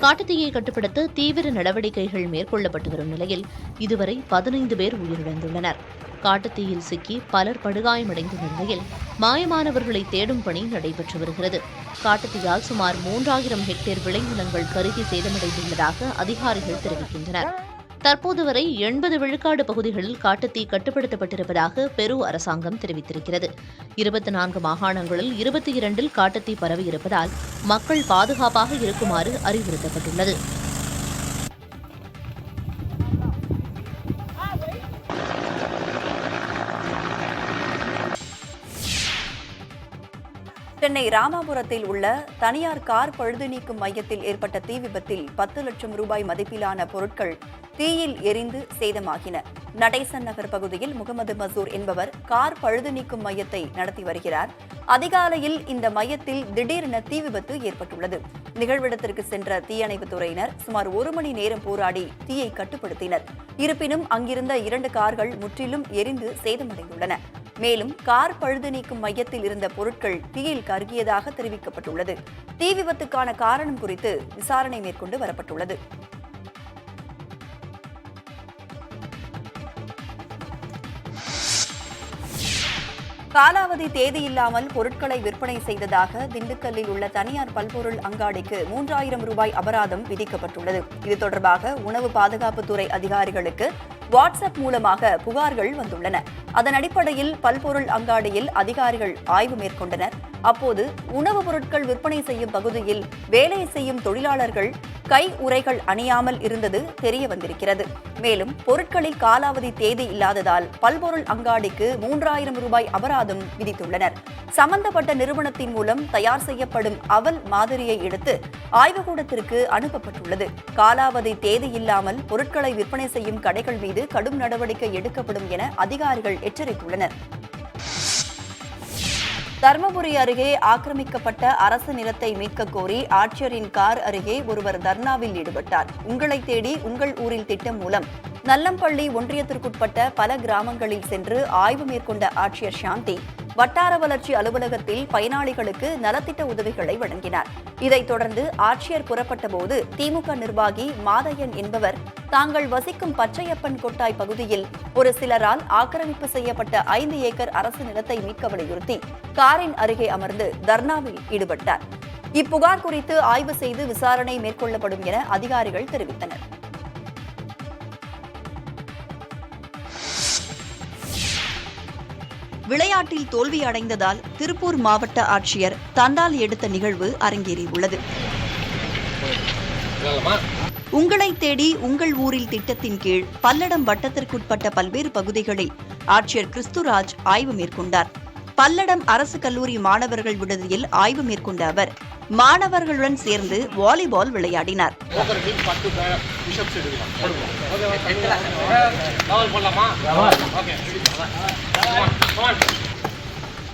காட்டுத்தீயை கட்டுப்படுத்த தீவிர நடவடிக்கைகள் மேற்கொள்ளப்பட்டு வரும் நிலையில் இதுவரை 15 பேர் உயிரிழந்துள்ளனர். காட்டுத்தீயில் சிக்கி பலர் படுகாயமடைந்துள்ள நிலையில் மாயமானவர்களை தேடும் பணி நடைபெற்று வருகிறது. காட்டுத்தீயால் சுமார் 3000 ஹெக்டேர் விளைநிலங்கள் கருகி சேதமடைந்துள்ளதாக அதிகாரிகள் தெரிவிக்கின்றனர். தற்போது வரை 80 விழுக்காடு பகுதிகளில் காட்டுத்தீ கட்டுப்படுத்தப்பட்டிருப்பதாக பெரு அரசாங்கம் தெரிவித்திருக்கிறது. 24 மாகாணங்களில் 22இல் காட்டுத்தீ பரவியிருப்பதால் மக்கள் பாதுகாப்பாக இருக்குமாறு அறிவுறுத்தப்பட்டுள்ளது. சென்னை ராமாபுரத்தில் உள்ள தனியார் கார் பழுது நீக்கும் மையத்தில் ஏற்பட்ட தீ விபத்தில் 10 லட்சம் ரூபாய் மதிப்பிலான பொருட்கள் தீயில் எரிந்து சேதமாகின. நடேசன் நகர் பகுதியில் முகமது மசூர் என்பவர் கார் பழுது நீக்கும் மையத்தை நடத்தி வருகிறார். அதிகாலையில் இந்த மையத்தில் திடீரென தீ விபத்து ஏற்பட்டுள்ளது. நிகழ்விடத்திற்கு சென்ற தீயணைப்புத் துறையினர் சுமார் 1 மணி நேரம் போராடி தீயை கட்டுப்படுத்தினர். இருப்பினும் அங்கிருந்த 2 கார்கள் முற்றிலும் எரிந்து சேதமடைந்துள்ளன. மேலும் கார் பழுது நீக்கும் மையத்தில் இருந்த பொருட்கள் தீயில் கருகியதாக தெரிவிக்கப்பட்டுள்ளது. தீ விபத்துக்கான காரணம் குறித்து விசாரணை மேற்கொண்டு வரப்பட்டுள்ளது. காலாவதி தேதியில்லாமல் பொருட்களை விற்பனை செய்ததாக திண்டுக்கல்லில் உள்ள தனியார் பல்பொருள் அங்காடிக்கு 3000 ரூபாய் அபராதம் விதிக்கப்பட்டுள்ளது. இது தொடர்பாக உணவு பாதுகாப்புத்துறை அதிகாரிகளுக்கு வாட்ஸ்அப் மூலமாக புகார்கள் வந்துள்ளன. அதன் அடிப்படையில் பல்பொருள் அங்காடியில் அதிகாரிகள் ஆய்வு மேற்கொண்டனர். அப்போது உணவுப் பொருட்கள் விற்பனை செய்யும் பகுதியில் வேலை செய்யும் தொழிலாளர்கள் கை உறைகள் அணியாமல் இருந்தது தெரிய வந்திருக்கிறது. மேலும் பொருட்களில் காலாவதி தேதி இல்லாததால் பல்பொருள் அங்காடிக்கு 3000 ரூபாய் அபராதம் விதித்துள்ளனர். சம்பந்தப்பட்ட நிறுவனத்தின் மூலம் தயார் செய்யப்படும் அவல் மாதிரியை எடுத்து ஆய்வுக்கூடத்திற்கு அனுப்பப்பட்டுள்ளது. காலாவதி தேதி இல்லாமல் பொருட்களை விற்பனை செய்யும் கடைகள் மீது கடும் நடவடிக்கை எடுக்கப்படும் என அதிகாரிகள் எச்சரித்துள்ளனர். தர்மபுரி அருகே ஆக்கிரமிக்கப்பட்ட அரசு நிலத்தை மீட்கக் கோரி ஆட்சியரின் கார் அருகே ஒருவர் தர்ணாவில் ஈடுபட்டார். உங்களை தேடி உங்கள் ஊரில் திட்டம் மூலம் நல்லம்பள்ளி ஒன்றியத்திற்குட்பட்ட பல கிராமங்களில் சென்று ஆய்வு மேற்கொண்ட ஆட்சியர் சாந்தி வட்டார வளர்ச்சி அலுவலகத்தில் பயனாளிகளுக்கு நலத்திட்ட உதவிகளை வழங்கினார். இதைத் தொடர்ந்து ஆட்சியர் புறப்பட்ட போது திமுக நிர்வாகி மாதையன் என்பவர் தாங்கள் வசிக்கும் பச்சையப்பன் கொட்டாய் பகுதியில் ஒரு சிலரால் ஆக்கிரமிப்பு செய்யப்பட்ட 5 ஏக்கர் அரசு நிலத்தை மீட்க வலியுறுத்தி காரின் அருகே அமர்ந்து தர்ணாவில் ஈடுபட்டார். இப்புகார் குறித்து ஆய்வு செய்து விசாரணை மேற்கொள்ளப்படும் என அதிகாரிகள் தெரிவித்தனர். விளையாட்டில் தோல்வியடைந்ததால் திருப்பூர் மாவட்ட ஆட்சியர் தண்டால் எடுத்த நிகழ்வு அரங்கேறியுள்ளது. உங்களை தேடி உங்கள் ஊரில் திட்டத்தின் கீழ் பல்லடம் வட்டத்திற்குட்பட்ட பல்வேறு பகுதிகளில் ஆட்சியர் கிறிஸ்துராஜ் ஆய்வு மேற்கொண்டார். பல்லடம் அரசு கல்லூரி மாணவர்கள் விடுதியில் ஆய்வு மேற்கொண்ட அவர் மாணவர்களுடன் சேர்ந்து வாலிபால் விளையாடினார்.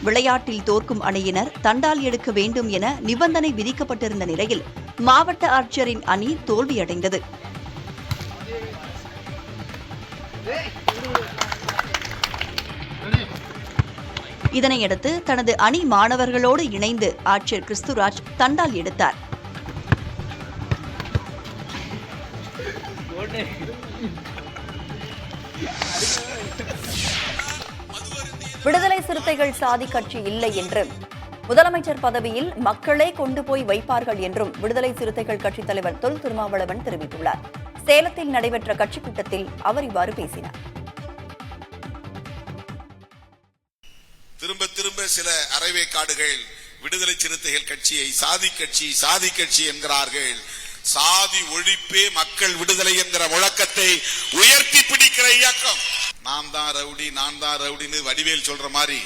விளையாட்டில் தோற்கும் அணியினர் தண்டால் எடுக்க வேண்டும் என நிபந்தனை விதிக்கப்பட்டிருந்த நிலையில் மாவட்ட ஆட்சியரின் அணி தோல்வியடைந்தது. இதனையடுத்து தனது அணி மாணவர்களோடு இணைந்து ஆட்சியர் கிறிஸ்துராஜ் தண்டால் எடுத்தார். விடுதலை சிறுத்தைகள் சாதி கட்சி இல்லை என்றும் முதலமைச்சர் பதவியில் மக்களே கொண்டு போய் வைப்பார்கள் என்றும் விடுதலை சிறுத்தைகள் கட்சித் தலைவர் தொல் திருமாவளவன் தெரிவித்துள்ளார். சேலத்தில் நடைபெற்ற கட்சிக் கூட்டத்தில் அவர் இவ்வாறு பேசினார். திரும்ப திரும்ப சில அரைவேக்காடுகள் விடுதலை சிறுத்தைகள் கட்சியை சாதி கட்சி என்கிறார்கள். சாதி ஒழிப்பே மக்கள் விடுதலை என்கிற முழக்கத்தை உயர்த்தி பிடிக்கிற இயக்கம். நான் தான் ரவுடின்னு வடிவேல் சொல்ற மாதிரி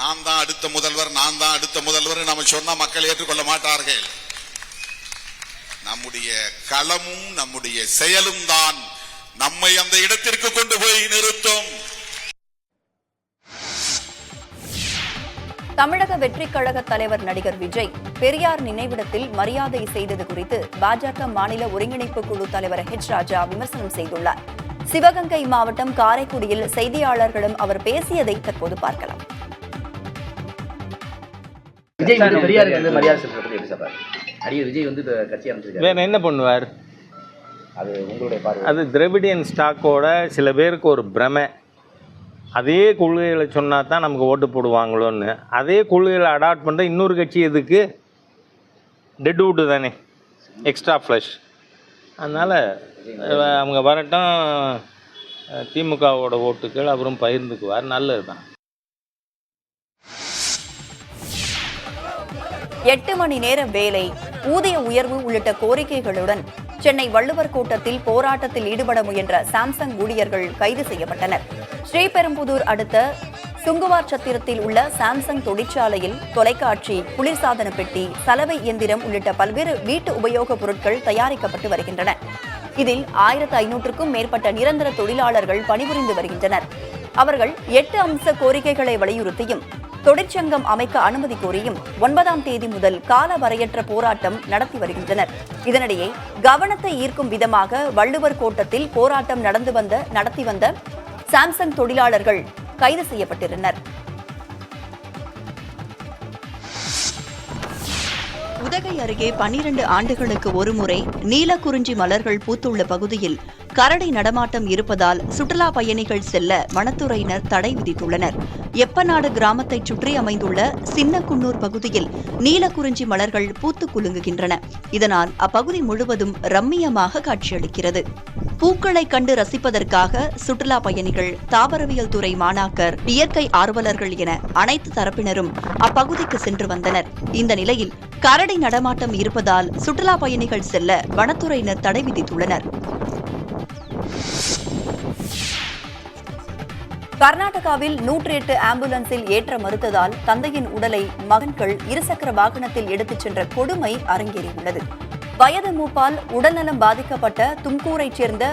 நான் தான் அடுத்த முதல்வர் நம்ம சொன்னா மக்கள் ஏற்றுக்கொள்ள மாட்டார்கள். நம்முடைய களமும் நம்முடைய செயலும் தான் நம்மை அந்த இடத்திற்கு கொண்டு போய் நிறுத்தும். தமிழக வெற்றிக் கழக தலைவர் நடிகர் விஜய் பெரியார் நினைவிடத்தில் மரியாதை செய்தது குறித்து பாஜக மாநில ஒருங்கிணைப்பு குழு தலைவர் H. ராஜா விமர்சனம் செய்துள்ளார். சிவகங்கை மாவட்டம் காரைக்குடியில் செய்தியாளர்களிடம் அவர் பேசியதை தற்போது பார்க்கலாம். விஜய் வந்து பெரியாருக்கு வந்து மரியாதை செலுத்துறது எப்படி சார்? அடியே விஜய் வந்து கட்சி ஆரம்பிச்சிருக்காரு. வேற என்ன பண்ணுவார்? அது உங்களுடைய பார்வை. அது திராவிடியன் ஸ்டாக்கோட சில பேருக்கு ஒரு பிரமை. அதே கொள்கைகளை சொன்னால் தான் நமக்கு ஓட்டு போடுவாங்களோன்னு. அதே கொள்கைகளை அடாப்ட் பண்ணுற இன்னொரு கட்சி எதுக்கு? டெட் வுட்டு தானே, எக்ஸ்ட்ரா ஃப்ளஷ். அதனால் அவங்க வரட்டும், திமுகவோட ஓட்டுக்கள் அப்புறம் பகிர்ந்துக்குவார். நல்லது தான். 8 மணி நேர வேலை, ஊதிய உயர்வு உள்ளிட்ட கோரிக்கைகளுடன் சென்னை வள்ளுவர் கோட்டத்தில் போராட்டத்தில் ஈடுபட முயன்ற சாம்சங் ஊழியர்கள் கைது செய்யப்பட்டனர். ஸ்ரீபெரும்புதூர் அடுத்த சுங்குவார் சத்திரத்தில் உள்ள சாம்சங் தொழிற்சாலையில் தொலைக்காட்சி, குளிர்சாதன பெட்டி, சலவை இயந்திரம் உள்ளிட்ட பல்வேறு வீட்டு உபயோகப் பொருட்கள் தயாரிக்கப்பட்டு வருகின்றன. இதில் 1500க்கும் மேற்பட்ட நிரந்தர தொழிலாளர்கள் பணிபுரிந்து வருகின்றனர். அவர்கள் 8 அம்ச கோரிக்கைகளை வலியுறுத்தியும் தொழிற்சங்கம் அமைக்க அனுமதி கோரியும் 9ஆம் தேதி முதல் கால வரையற்ற போராட்டம் நடத்தி வருகின்றனர். இதனிடையே கவனத்தை ஈர்க்கும் விதமாக வள்ளுவர் கோட்டத்தில் போராட்டம் நடத்தி வந்த சாம்சங் தொழிலாளர்கள் கைது செய்யப்பட்டிருந்தனர். உதகை அருகே 12 ஆண்டுகளுக்கு ஒருமுறை நீலக்குறிஞ்சி மலர்கள் பூத்துள்ள பகுதியில் கரடி நடமாட்டம் இருப்பதால் சுற்றுலா பயணிகள் செல்ல வனத்துறையினர் தடை விதித்துள்ளனர். எப்பநாடு கிராமத்தைச் சுற்றி அமைந்துள்ள சின்னக்குன்னூர் பகுதியில் நீலக்குறிஞ்சி மலர்கள் பூத்து குலுங்குகின்றன. இதனால் அப்பகுதி முழுவதும் ரம்மியமாக காட்சியளிக்கிறது. பூக்களை கண்டு ரசிப்பதற்காக சுற்றுலா பயணிகள், தாவரவியல் துறை மாணாக்கர், இயற்கை ஆர்வலர்கள் என அனைத்து தரப்பினரும் அப்பகுதிக்கு சென்று வந்தனர். இந்த நிலையில் கரடி நடமாட்டம் இருப்பதால் சுற்றுலா பயணிகள் செல்ல வனத்துறையினர் தடை விதித்துள்ளனர். கர்நாடகாவில் 108 ஆம்புலன்ஸில் ஏற்ற மறுத்ததால் தந்தையின் உடலை மகன்கள் இருசக்கர வாகனத்தில் எடுத்துச் சென்ற கொடுமை அரங்கேறியுள்ளது. வயது மூப்பால் உடல்நலம் பாதிக்கப்பட்ட தும்கூரைச் சேர்ந்த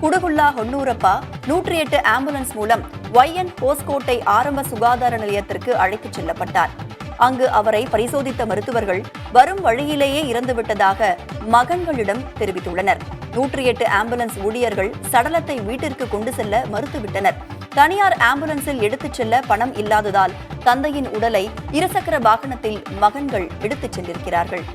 குடுகுல்லா ஹொன்னூரப்பா 108 ஆம்புலன்ஸ் மூலம் YN ஹோஸ்கோட்டை ஆரம்ப சுகாதார நிலையத்திற்கு அழைத்துச் செல்லப்பட்டார். அங்கு அவரை பரிசோதித்த மருத்துவர்கள் வரும் வழியிலேயே இறந்துவிட்டதாக மகன்களிடம் தெரிவித்துள்ளனர். 108 ஆம்புலன்ஸ் ஊழியர்கள் சடலத்தை வீட்டிற்கு கொண்டு செல்ல மறுத்துவிட்டனர். தனியார் ஆம்புலன்ஸில் எடுத்துச் செல்ல பணம் இல்லாததால் தந்தையின் உடலை இருசக்கர வாகனத்தில் மகன்கள் எடுத்துச் சென்றிருக்கிறார்கள்.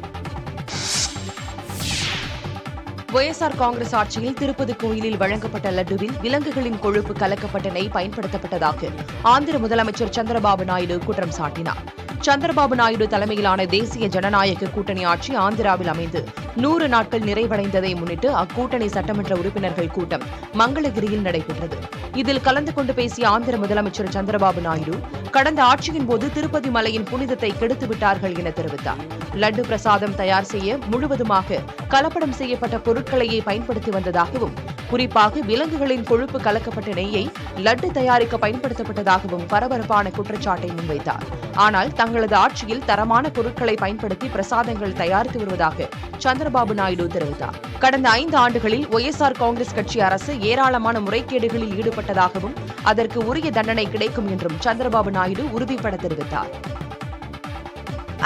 ஒய்எஸ்ஆர் காங்கிரஸ் ஆட்சியில் திருப்பதி கோயிலில் வழங்கப்பட்ட லட்டுவில் விலங்குகளின் கொழுப்பு கலக்கப்பட்ட நெய் பயன்படுத்தப்பட்டதாக ஆந்திர முதலமைச்சர் சந்திரபாபு நாயுடு குற்றம் சாட்டினார். சந்திரபாபு நாயுடு தலைமையிலான தேசிய ஜனநாயக கூட்டணி ஆட்சி ஆந்திராவில் அமைந்து 100 நாட்கள் நிறைவடைந்ததை முன்னிட்டு அக்கூட்டணி சட்டமன்ற உறுப்பினர்கள் கூட்டம் மங்களகிரியில் நடைபெற்றது. இதில் கலந்து கொண்டு பேசிய ஆந்திர முதலமைச்சர் சந்திரபாபு நாயுடு, கடந்த ஆட்சியின் போது திருப்பதி மலையின் புனிதத்தை கெடுத்துவிட்டார்கள் என தெரிவித்தார். லட்டு பிரசாதம் தயார் செய்ய முழுவதுமாக கலப்படம் செய்யப்பட்ட பொருட்களையே பயன்படுத்தி வந்ததாகவும், குறிப்பாக விலங்குகளின் கொழுப்பு கலக்கப்பட்ட நெய்யை லட்டு தயாரிக்க பயன்படுத்தப்பட்டதாகவும் பரபரப்பான குற்றச்சாட்டை முன்வைத்தார். ஆனால் தங்களது ஆட்சியில் தரமான பொருட்களை பயன்படுத்தி பிரசாதங்கள் தயாரித்து வருவதாக சந்திரபாபு நாயுடு தெரிவித்தார். கடந்த 5 ஆண்டுகளில் ஒய்எஸ்ஆர் காங்கிரஸ் கட்சி அரசு ஏராளமான முறைகேடுகளில் ஈடுபட்டதாகவும் அதற்கு உரிய தண்டனை கிடைக்கும் என்றும் சந்திரபாபு நாயுடு உறுதிபட தெரிவித்தார்.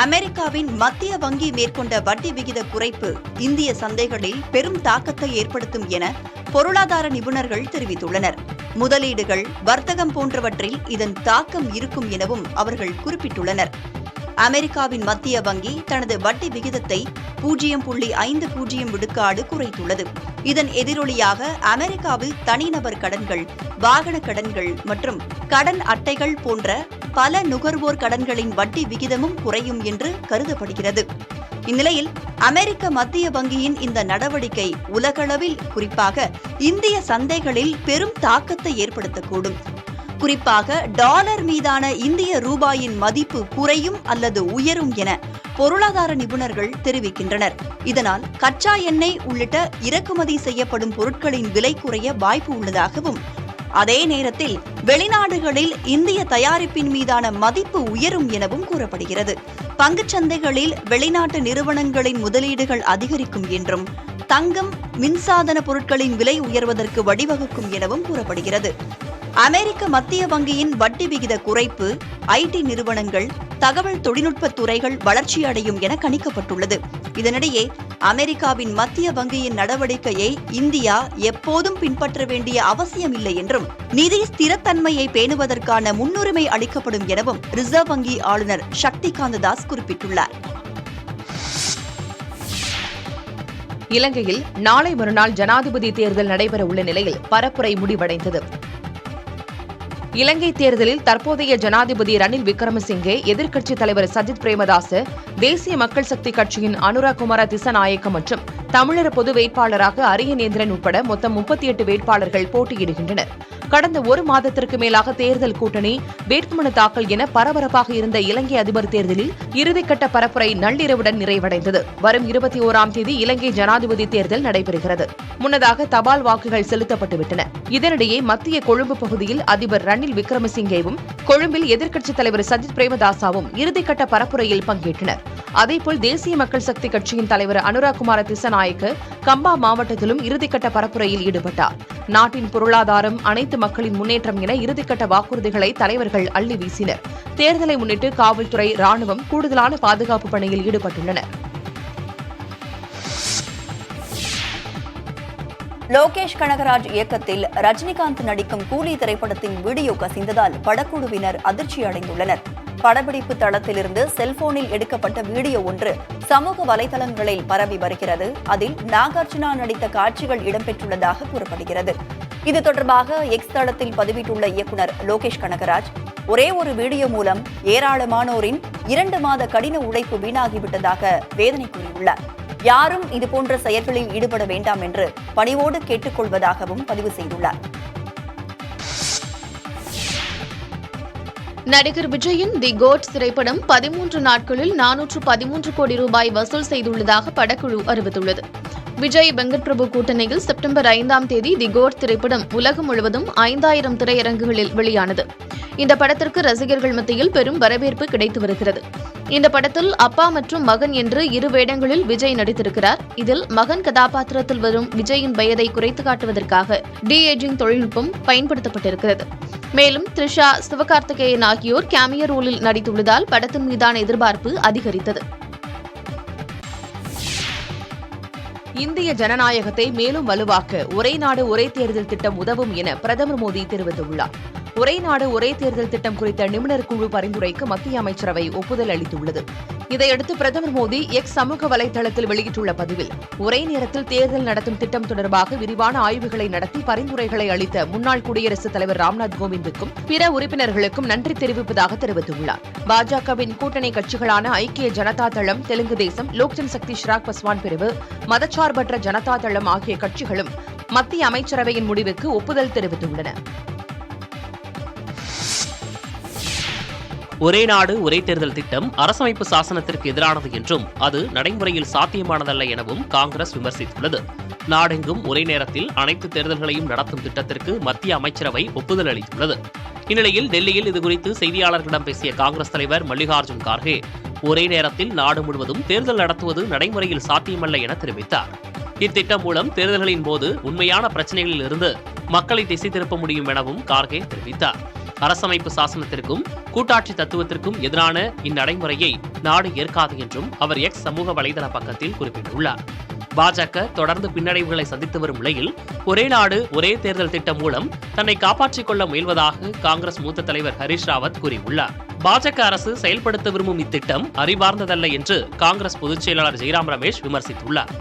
அமெரிக்காவின் மத்திய வங்கி மேற்கொண்ட வட்டி விகித குறைப்பு இந்திய சந்தைகளில் பெரும் தாக்கத்தை ஏற்படுத்தும் என பொருளாதார நிபுணர்கள் தெரிவித்துள்ளனர். முதலீடுகள், வர்த்தகம் போன்றவற்றில் இதன் தாக்கம் இருக்கும் எனவும் அவர்கள் குறிப்பிட்டுள்ளனர். அமெரிக்காவின் மத்திய வங்கி தனது வட்டி விகிதத்தை 0.50 விழுக்காடு குறைத்துள்ளது. இதன் எதிரொலியாக அமெரிக்காவில் தனிநபர் கடன்கள், வாகன கடன்கள் மற்றும் கடன் அட்டைகள் போன்ற பல நுகர்வோர் கடன்களின் வட்டி விகிதமும் குறையும் என்று கருதப்படுகிறது. இந்நிலையில் அமெரிக்க மத்திய வங்கியின் இந்த நடவடிக்கை உலகளவில், குறிப்பாக இந்திய சந்தைகளில் பெரும் தாக்கத்தை ஏற்படுத்தக்கூடும். குறிப்பாக டாலர் மீதான இந்திய ரூபாயின் மதிப்பு குறையும் அல்லது உயரும் என பொருளாதார நிபுணர்கள் தெரிவிக்கின்றனர். இதனால் கச்சா எண்ணெய் உள்ளிட்ட இறக்குமதி செய்யப்படும் பொருட்களின் விலை குறைய வாய்ப்பு உள்ளதாகவும், அதே நேரத்தில் வெளிநாடுகளில் இந்திய தயாரிப்பின் மீதான மதிப்பு உயரும் எனவும் கூறப்படுகிறது. பங்குச்சந்தைகளில் வெளிநாட்டு நிறுவனங்களின் முதலீடுகள் அதிகரிக்கும் என்றும், தங்கம், மின்சாதன பொருட்களின் விலை உயர்வதற்கு வழிவகுக்கும் எனவும் கூறப்படுகிறது. அமெரிக்க மத்திய வங்கியின் வட்டி விகித குறைப்பு ஐடி நிறுவனங்கள், தகவல் தொழில்நுட்ப துறைகள் வளர்ச்சியடையும் என கணிக்கப்பட்டுள்ளது. இதனிடையே அமெரிக்காவின் மத்திய வங்கியின் நடவடிக்கையை இந்தியா எப்போதும் பின்பற்ற வேண்டிய அவசியமில்லை என்றும், நிதி ஸ்திரத்தன்மையை பேணுவதற்கான முன்னுரிமை அளிக்கப்படும் எனவும் ரிசர்வ் வங்கி ஆளுநர் சக்திகாந்த தாஸ் குறிப்பிட்டுள்ளார். இலங்கையில் நாளை மறுநாள் ஜனாதிபதி தேர்தல் நடைபெற உள்ள நிலையில் பரப்புரை முடிவடைந்தது. இலங்கை தேர்தலில் தற்போதைய ஜனாதிபதி ரணில் விக்ரமசிங்கே, எதிர்க்கட்சித் தலைவர் சஜித் பிரேமதாச, தேசிய மக்கள் சக்தி கட்சியின் அனுராகுமார திசநாயக்க மற்றும் தமிழர் பொது வேட்பாளராக அரியநேந்திரன் உட்பட மொத்தம் 38 வேட்பாளர்கள் போட்டியிடுகின்றனர். கடந்த 1 மாதத்திற்கு மேலாக தேர்தல் கூட்டணி, வேட்புமனு தாக்கல் என பரபரப்பாக இருந்த இலங்கை அதிபர் தேர்தலில் இறுதிக்கட்ட பரப்புரை நள்ளிரவுடன் நிறைவடைந்தது. வரும் 21ஆம் தேதி இலங்கை ஜனாதிபதி தேர்தல் நடைபெறுகிறது. முன்னதாக தபால் வாக்குகள் செலுத்தப்பட்டுவிட்டன. இதனிடையே மத்திய கொழும்பு பகுதியில் அதிபர் ரணில் விக்ரமசிங்கேவும், கொழும்பில் எதிர்க்கட்சித் தலைவர் சஜித் பிரேமதாசாவும் இறுதிக்கட்ட பரப்புரையில் பங்கேற்றனர். அதேபோல் தேசிய மக்கள் சக்தி கட்சியின் தலைவர் அனுராகுமார திசநாயக்க கம்பா மாவட்டத்திலும் இறுதிக்கட்ட பரப்புரையில் ஈடுபட்டார். நாட்டின் பொருளாதாரம், அனைத்து மக்களின் முன்னேற்றம் என இறுதிக்கட்ட வாக்குறுதிகளை தலைவர்கள் அள்ளி வீசினர். தேர்தலை முன்னிட்டு காவல்துறை, ராணுவம் கூடுதலான பாதுகாப்பு பணியில் ஈடுபட்டுள்ளனர். லோகேஷ் கனகராஜ் இயக்கத்தில் ரஜினிகாந்த் நடிக்கும் கூலி திரைப்படத்தின் வீடியோ கசிந்ததால் படக்குழுவினர் அதிர்ச்சி அடைந்துள்ளனர். படப்பிடிப்பு தளத்திலிருந்து செல்போனில் எடுக்கப்பட்ட வீடியோ ஒன்று சமூக வலைதளங்களில் பரவி வருகிறது. அதில் நாகார்ஜுனா நடித்த காட்சிகள் இடம்பெற்றுள்ளதாக கூறப்படுகிறது. இது தொடர்பாக எக்ஸ் தளத்தில் பதிவிட்டுள்ள இயக்குநர் லோகேஷ் கனகராஜ், ஒரே ஒரு வீடியோ மூலம் ஏராளமானோரின் 2 மாத கடின உழைப்பு வீணாகிவிட்டதாக வேதனை கூறியுள்ளார். யாரும் இதுபோன்ற செயல்களில் ஈடுபட வேண்டாம் என்று பணிவோடு கேட்டுக்கொள்வதாகவும் பதிவு செய்துள்ளார். நடிகர் விஜயின் தி கோட் திரைப்படம் 13 நாட்களில் 413 கோடி ரூபாய் வசூல் செய்துள்ளதாக படக்குழு அறிவித்துள்ளது. விஜய் வெங்கட் பிரபு கூட்டணியில் செப்டம்பர் 5ஆம் தேதி தி கோட் திரைப்படம் உலகம் முழுவதும் 5000 திரையரங்குகளில் வெளியானது. இந்த படத்திற்கு ரசிகர்கள் மத்தியில் பெரும் வரவேற்பு கிடைத்து வருகிறது. இந்த படத்தில் அப்பா மற்றும் மகன் என்று 2 வேடங்களில் விஜய் நடித்திருக்கிறார். இதில் மகன் கதாபாத்திரத்தில் வரும் விஜயின் வயதை குறைத்து காட்டுவதற்காக டி-ஏஜிங் தொழில்நுட்பம் பயன்படுத்தப்பட்டிருக்கிறது. மேலும் த்ரிஷா, சிவகார்த்திகேயன் ஆகியோர் கேமியோ ரோலில் நடித்துள்ளதால் படத்தின் மீதான எதிர்பார்ப்பு அதிகரித்தது. இந்திய ஜனநாயகத்தை மேலும் வலுவாக்க ஒரே நாடு ஒரே தேர்தல் திட்டம் உதவும் என பிரதமர் மோடி தெரிவித்துள்ளார். ஒரே நாடு ஒரே தேர்தல் திட்டம் குறித்த நிபுணர் குழு பரிந்துரைக்கு மத்திய அமைச்சரவை ஒப்புதல் அளித்துள்ளது. இதையடுத்து பிரதமர் மோடி எக்ஸ் சமூக வலைதளத்தில் வெளியிட்டுள்ள பதிவில், ஒரே நேரத்தில் தேர்தல் நடத்தும் திட்டம் தொடர்பாக விரிவான ஆய்வுகளை நடத்தி பரிந்துரைகளை அளித்த முன்னாள் குடியரசுத் தலைவர் ராம்நாத் கோவிந்துக்கும் பிற உறுப்பினர்களுக்கும் நன்றி தெரிவிப்பதாக தெரிவித்துள்ளார். பாஜகவின் கூட்டணி கட்சிகளான ஐக்கிய ஜனதா தளம், தெலுங்கு தேசம், லோக் ஜனசக்தி ஷிராக் பஸ்வான் பிரிவு, மதச்சார்பற்ற ஜனதா தளம் ஆகிய கட்சிகளும் மத்திய அமைச்சரவையின் முடிவுக்கு ஒப்புதல் தெரிவித்துள்ளன. ஒரே நாடு ஒரே தேர்தல் திட்டம் அரசமைப்பு சாசனத்திற்கு எதிரானது என்றும் அது நடைமுறையில் சாத்தியமானதல்ல எனவும் காங்கிரஸ் விமர்சித்துள்ளது. நாடெங்கும் ஒரே நேரத்தில் அனைத்து தேர்தல்களையும் நடத்தும் திட்டத்திற்கு மத்திய அமைச்சரவை ஒப்புதல் அளித்துள்ளது. இந்நிலையில் டெல்லியில் இதுகுறித்து செய்தியாளர்களிடம் பேசிய காங்கிரஸ் தலைவர் மல்லிகார்ஜுன் கார்கே, ஒரே நேரத்தில் நாடு முழுவதும் தேர்தல் நடத்துவது நடைமுறையில் சாத்தியமல்ல என தெரிவித்தார். இத்திட்டம் மூலம் தேர்தல்களின் போது உண்மையான பிரச்சனைகளில் இருந்து மக்களை திசை திருப்ப முடியும் எனவும் கார்கே தெரிவித்தார். அரசமைப்பு சாசனத்திற்கும் கூட்டாட்சி தத்துவத்திற்கும் எதிரான இந்நடைமுறையை நாடு ஏற்காது என்றும் அவர் எக்ஸ் சமூக வலைதள பக்கத்தில் குறிப்பிட்டுள்ளார். பாஜக தொடர்ந்து பின்னடைவுகளை சந்தித்து வரும் நிலையில் ஒரே நாடு ஒரே தேர்தல் திட்டம் மூலம் தன்னை காப்பாற்றிக் கொள்ள முயல்வதாக காங்கிரஸ் மூத்த தலைவர் ஹரீஷ் ராவத் கூறியுள்ளார். பாஜக அரசு செயல்படுத்த விரும்பும் இத்திட்டம் அறிவார்ந்ததல்ல என்று காங்கிரஸ் பொதுச் செயலாளர் ஜெய்ராம் ரமேஷ் விமர்சித்துள்ளார்.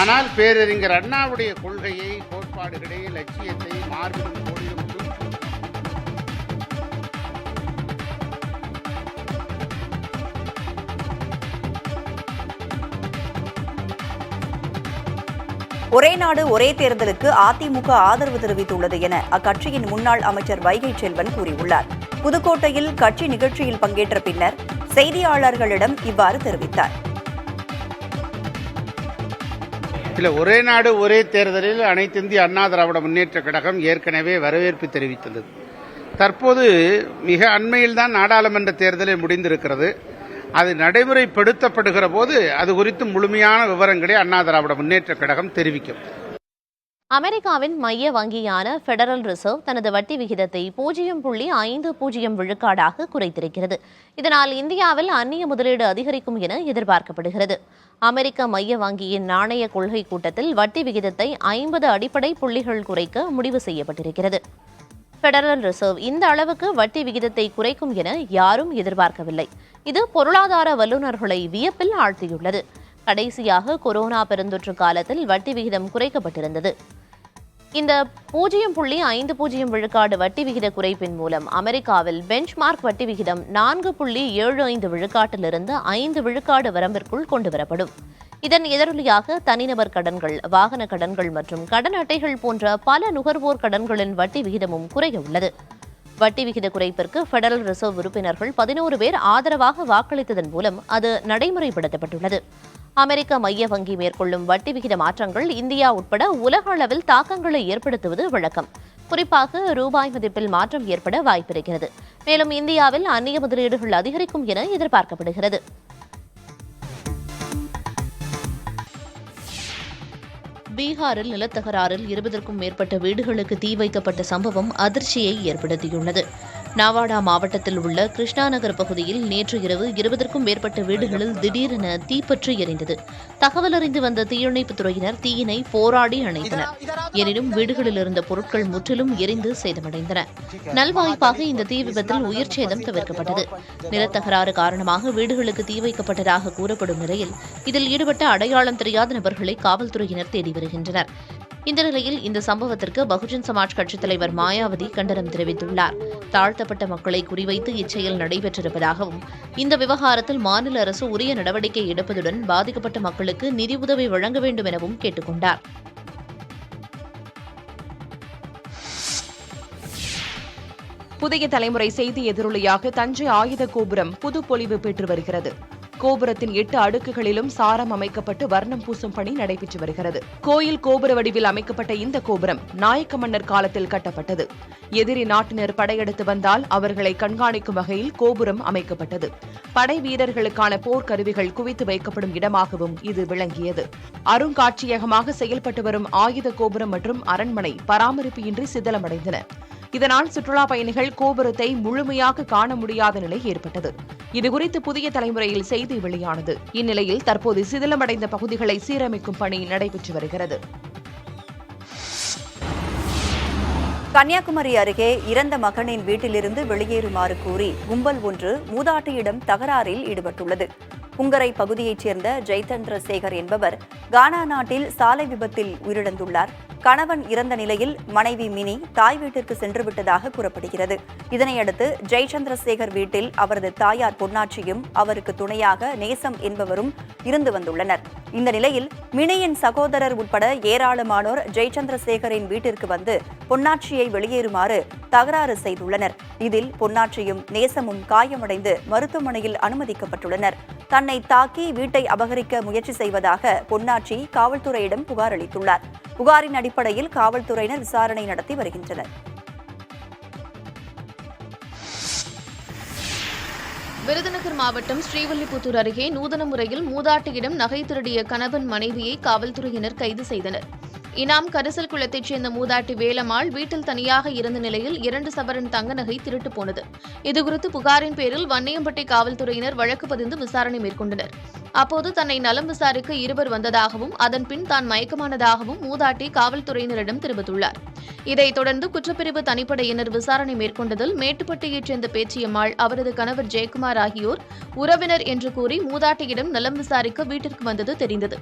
ஆனால் பேரறிஞர் அண்ணாவுடைய கொள்கையை, கோட்பாடுகளை, லட்சியத்தை மார்பிலும் கோடிலும் ஒரே நாடு ஒரே தேர்தலுக்கு அதிமுக ஆதரவு தெரிவித்துள்ளது என அக்கட்சியின் முன்னாள் அமைச்சர் வைகை செல்வன் கூறியுள்ளார். புதுக்கோட்டையில் கட்சி நிகழ்ச்சியில் பங்கேற்ற பின்னர் செய்தியாளர்களிடம் இவ்வாறு தெரிவித்தார். ஒரே நாடு ஒரே தேர்தலில் அனைத்து இந்திய அண்ணா திராவிட முன்னேற்ற கழகம் ஏற்கனவே வரவேற்பு தெரிவித்துள்ளது. தற்போது மிக அண்மையில்தான் நாடாளுமன்ற தேர்தலில் முடிந்திருக்கிறது. அது நடைமுறைப்படுத்தப்படுகிற போது அது குறித்து முழுமையான விவரங்களை அண்ணா திராவிட முன்னேற்ற கழகம் தெரிவிக்கும். அமெரிக்காவின் மைய வங்கியான ஃபெடரல் ரிசர்வ் தனது வட்டி விகிதத்தை 0.50 விழுக்காடாக குறைத்திருக்கிறது. இதனால் இந்தியாவில் அந்நிய முதலீடு அதிகரிக்கும் என எதிர்பார்க்கப்படுகிறது. அமெரிக்க மைய வங்கியின் நாணய கொள்கை கூட்டத்தில் வட்டி விகிதத்தை 50 அடிப்படை புள்ளிகள் குறைக்க முடிவு செய்யப்பட்டிருக்கிறது. ஃபெடரல் ரிசர்வ் இந்த அளவுக்கு வட்டி விகிதத்தை குறைக்கும் என யாரும் எதிர்பார்க்கவில்லை. இது பொருளாதார வல்லுநர்களை வியப்பில் ஆழ்த்தியுள்ளது. கடைசியாக கொரோனா பெருந்தொற்று காலத்தில் வட்டி விகிதம் குறைக்கப்பட்டிருந்தது. இந்த 0.50 விழுக்காடு வட்டி விகித குறைப்பின் மூலம் அமெரிக்காவில் பெஞ்ச்மார்க் வட்டி விகிதம் 4.75 விழுக்காட்டிலிருந்து 5 விழுக்காடு வரம்பிற்குள் கொண்டுவரப்படும். இதன் எதிரொலியாக தனிநபர் கடன்கள், வாகன கடன்கள் மற்றும் கடன் அட்டைகள் போன்ற பல நுகர்வோர் கடன்களின் வட்டி விகிதமும் குறைய உள்ளது. வட்டி விகித குறைப்பிற்கு ஃபெடரல் ரிசர்வ் உறுப்பினர்கள் 11 பேர் ஆதரவாக வாக்களித்ததன் மூலம் அது நடைமுறைப்படுத்தப்பட்டுள்ளது. அமெரிக்க மைய வங்கி மேற்கொள்ளும் வட்டி விகித மாற்றங்கள் இந்தியா உட்பட உலக அளவில் தாக்கங்களை ஏற்படுத்துவது வழக்கம். குறிப்பாக ரூபாய் மதிப்பில் மாற்றம் ஏற்பட வாய்ப்பிருக்கிறது. மேலும் இந்தியாவில் அந்நிய முதலீடுகள் அதிகரிக்கும் என எதிர்பார்க்கப்படுகிறது. பீகாரில் நிலத்தகராறில் 20க்கும் மேற்பட்ட வீடுகளுக்கு தீ வைக்கப்பட்ட சம்பவம் அதிர்ச்சியை ஏற்படுத்தியுள்ளது. நவாடா மாவட்டத்தில் உள்ள கிருஷ்ணா நகர் பகுதியில் நேற்று இரவு 20க்கும் மேற்பட்ட வீடுகளில் திடீரென தீப்பற்றி எரிந்தது. தகவல் அறிந்து வந்த தீயணைப்புத் துறையினர் தீயினை போராடி அணைத்தனர். எனினும் வீடுகளில் இருந்த பொருட்கள் முற்றிலும் எரிந்து சேதமடைந்தன. நல்வாய்ப்பாக இந்த தீ விபத்தில் உயிர் சேதம் தவிர்க்கப்பட்டது. நிலத்தகராறு காரணமாக வீடுகளுக்கு தீ வைக்கப்பட்டதாக கூறப்படும் நிலையில் இதில் ஈடுபட்ட அடையாளம் தெரியாத நபர்களை காவல்துறையினர் தேடி வருகின்றனர். இந்த நிலையில் இந்த சம்பவத்திற்கு பகுஜன் சமாஜ் கட்சித் தலைவர் மாயாவதி கண்டனம் தெரிவித்துள்ளார். தாழ்த்தப்பட்ட மக்களை குறிவைத்து இச்செயல் நடைபெற்றிருப்பதாகவும் இந்த விவகாரத்தில் மாநில அரசு உரிய நடவடிக்கை எடுப்பதுடன் பாதிக்கப்பட்ட மக்களுக்கு நிதி உதவி வழங்க வேண்டும் எனவும் கேட்டுக் கொண்டார். புதிய தலைமுறை செய்தி எதிரொலியாக தஞ்சை ஆயுத கோபுரம் புது பொலிவு பெற்று வருகிறது. கோபுரத்தின் 8 அடுக்குகளிலும் சாரம் அமைக்கப்பட்டு வர்ணம் பூசும் பணி நடைபெற்று வருகிறது. கோயில் கோபுர வடிவில் அமைக்கப்பட்ட இந்த கோபுரம் நாயக்க மன்னர் காலத்தில் கட்டப்பட்டது. எதிரி நாட்டினர் படையெடுத்து வந்தால் அவர்களை கண்காணிக்கும் வகையில் கோபுரம் அமைக்கப்பட்டது. படை வீரர்களுக்கான போர்க்கருவிகள் குவித்து வைக்கப்படும் இடமாகவும் இது விளங்கியது. அருங்காட்சியகமாக செயல்பட்டு வரும் ஆயுத கோபுரம் மற்றும் அரண்மனை பராமரிப்பு இன்றி சிதிலமடைந்தன. இதனால் சுற்றுலா பயணிகள் கோபுரத்தை முழுமையாக காண முடியாத நிலை ஏற்பட்டது. இதுகுறித்து புதிய தலைமுறையில் செய்தி வெளியானது. இந்நிலையில் தற்போது சிதிலமடைந்த பகுதிகளை சீரமைக்கும் பணி நடைபெற்று வருகிறது. கன்னியாகுமரி அருகே இறந்த மகனின் வீட்டிலிருந்து வெளியேறுமாறு கூறி கும்பல் ஒன்று மூதாட்டியிடம் தகராறில் ஈடுபட்டுள்ளது. புங்கரை பகுதியைச் சேர்ந்த ஜெய்தந்திரசேகர் என்பவர் கானா நாட்டில் சாலை விபத்தில் உயிரிழந்துள்ளார். கணவன் இறந்த நிலையில் மனைவி மினி தாய் வீட்டிற்கு சென்று விட்டதாக கூறப்படுகிறது. இதனையடுத்து ஜெய்சந்திரசேகர் வீட்டில் அவரது தாயார் பொன்னாட்சியும் அவருக்கு துணையாக நேசம் என்பவரும் இருந்து வந்துள்ளனர். இந்த நிலையில் மினியின் சகோதரர் உட்பட ஏராளமானோர் ஜெய்சந்திரசேகரின் வீட்டிற்கு வந்து பொன்னாட்சியை வெளியேறுமாறு தகராறு செய்துள்ளனர். இதில் பொன்னாட்சியும் நேசமும் காயமடைந்து மருத்துவமனையில் அனுமதிக்கப்பட்டுள்ளனர். தன்னை தாக்கி வீட்டை அபகரிக்க முயற்சி செய்வதாக பொன்னாட்சி காவல்துறையிடம் புகார் அளித்துள்ளார். புகாரின் அடிப்படையில் காவல்துறையினர் விசாரணை நடத்தி வருகின்றனர். விருதுநகர் மாவட்டம் ஸ்ரீவில்லிபுத்தூர் அருகே நூதன முறையில் மூதாட்டியிடம் நகை திருடிய கணவன் மனைவியை காவல்துறையினர் கைது செய்தனர். இனாம் கரிசல் குளத்தைச் சேர்ந்த மூதாட்டி வேலம்மாள் வீட்டில் தனியாக இருந்த நிலையில் 2 சவரன் தங்க நகை திருட்டு போனது. இதுகுறித்து புகாரின் பேரில் வன்னியம்பட்டி காவல்துறையினர் வழக்கு பதிந்து விசாரணை மேற்கொண்டனர். அப்போது தன்னை நலம் விசாரிக்க இருவர் வந்ததாகவும் அதன் பின் தான் மயக்கமானதாகவும் மூதாட்டி காவல்துறையினரிடம் தெரிவித்துள்ளார். இதைத் தொடர்ந்து குற்றப்பிரிவு தனிப்படையினர் விசாரணை மேற்கொண்டதில் மேட்டுப்பட்டியைச் சேர்ந்த பேச்சியம்மாள் அவரது கணவர் ஜெயக்குமார் ஆகியோர் உறவினர் என்று கூறி மூதாட்டியிடம் நலம் விசாரிக்க வீட்டிற்கு வந்தது தெரிந்தது.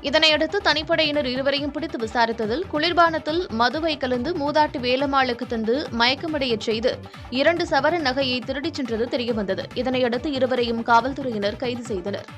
இதனையடுத்து தனிப்படையினர் இருவரையும் பிடித்து விசாரித்ததில் குளிர்பானத்தில் மதுவை கலந்து மூதாட்டி வேலம்மாளுக்கு தந்து மயக்கமடையச் செய்து 2 சவரன் நகையை திருடிச் சென்றது தெரியவந்தது. இதனையடுத்து இருவரையும் காவல்துறையினர் கைது செய்தனர்.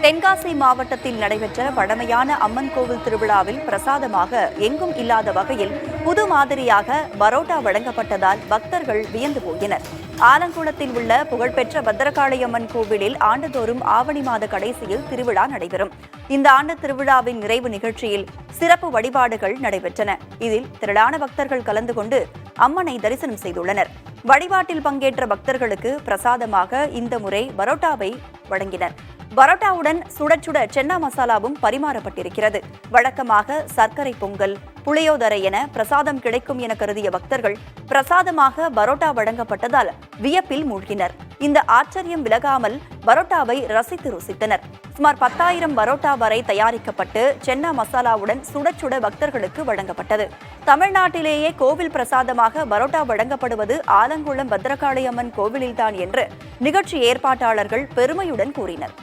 தென்காசி மாவட்டத்தில் நடைபெற்ற பழமையான அம்மன் கோவில் திருவிழாவில் பிரசாதமாக எங்கும் இல்லாத வகையில் புது மாதிரியாக பரோட்டா வழங்கப்பட்டதால் பக்தர்கள் வியந்து போயினர். ஆலங்குளத்தில் உள்ள புகழ்பெற்ற பத்திரகாளியம்மன் கோவிலில் ஆண்டுதோறும் ஆவணி மாத கடைசியில் திருவிழா நடைபெறும். இந்த ஆண்டு திருவிழாவின் நிறைவு நிகழ்ச்சியில் சிறப்பு வழிபாடுகள் நடைபெற்றன. இதில் திரளான பக்தர்கள் கலந்து கொண்டு அம்மனை தரிசனம் செய்துள்ளனர். வழிபாட்டில் பங்கேற்ற பக்தர்களுக்கு பிரசாதமாக இந்த முறை பரோட்டாவை வழங்கினர். பரோட்டாவுடன் சுட சுட சென்னா மசாலாவும் பரிமாறப்பட்டிருக்கிறது. வழக்கமாக சர்க்கரை பொங்கல், புளியோதரை என பிரசாதம் கிடைக்கும் என கருதிய பக்தர்கள் பிரசாதமாக பரோட்டா வழங்கப்பட்டதால் வியப்பில் மூழ்கினர். இந்த ஆச்சரியம் விலகாமல் பரோட்டாவை ரசித்து ருசித்தனர். சுமார் 10,000 பரோட்டா வரை தயாரிக்கப்பட்டு சென்னா மசாலாவுடன் சுட சுட பக்தர்களுக்கு வழங்கப்பட்டது. தமிழ்நாட்டிலேயே கோவில் பிரசாதமாக பரோட்டா வழங்கப்படுவது ஆலங்குளம் பத்திரகாளியம்மன் கோவிலில்தான் என்று நிகழ்ச்சி ஏற்பாட்டாளர்கள் பெருமையுடன் கூறினர்.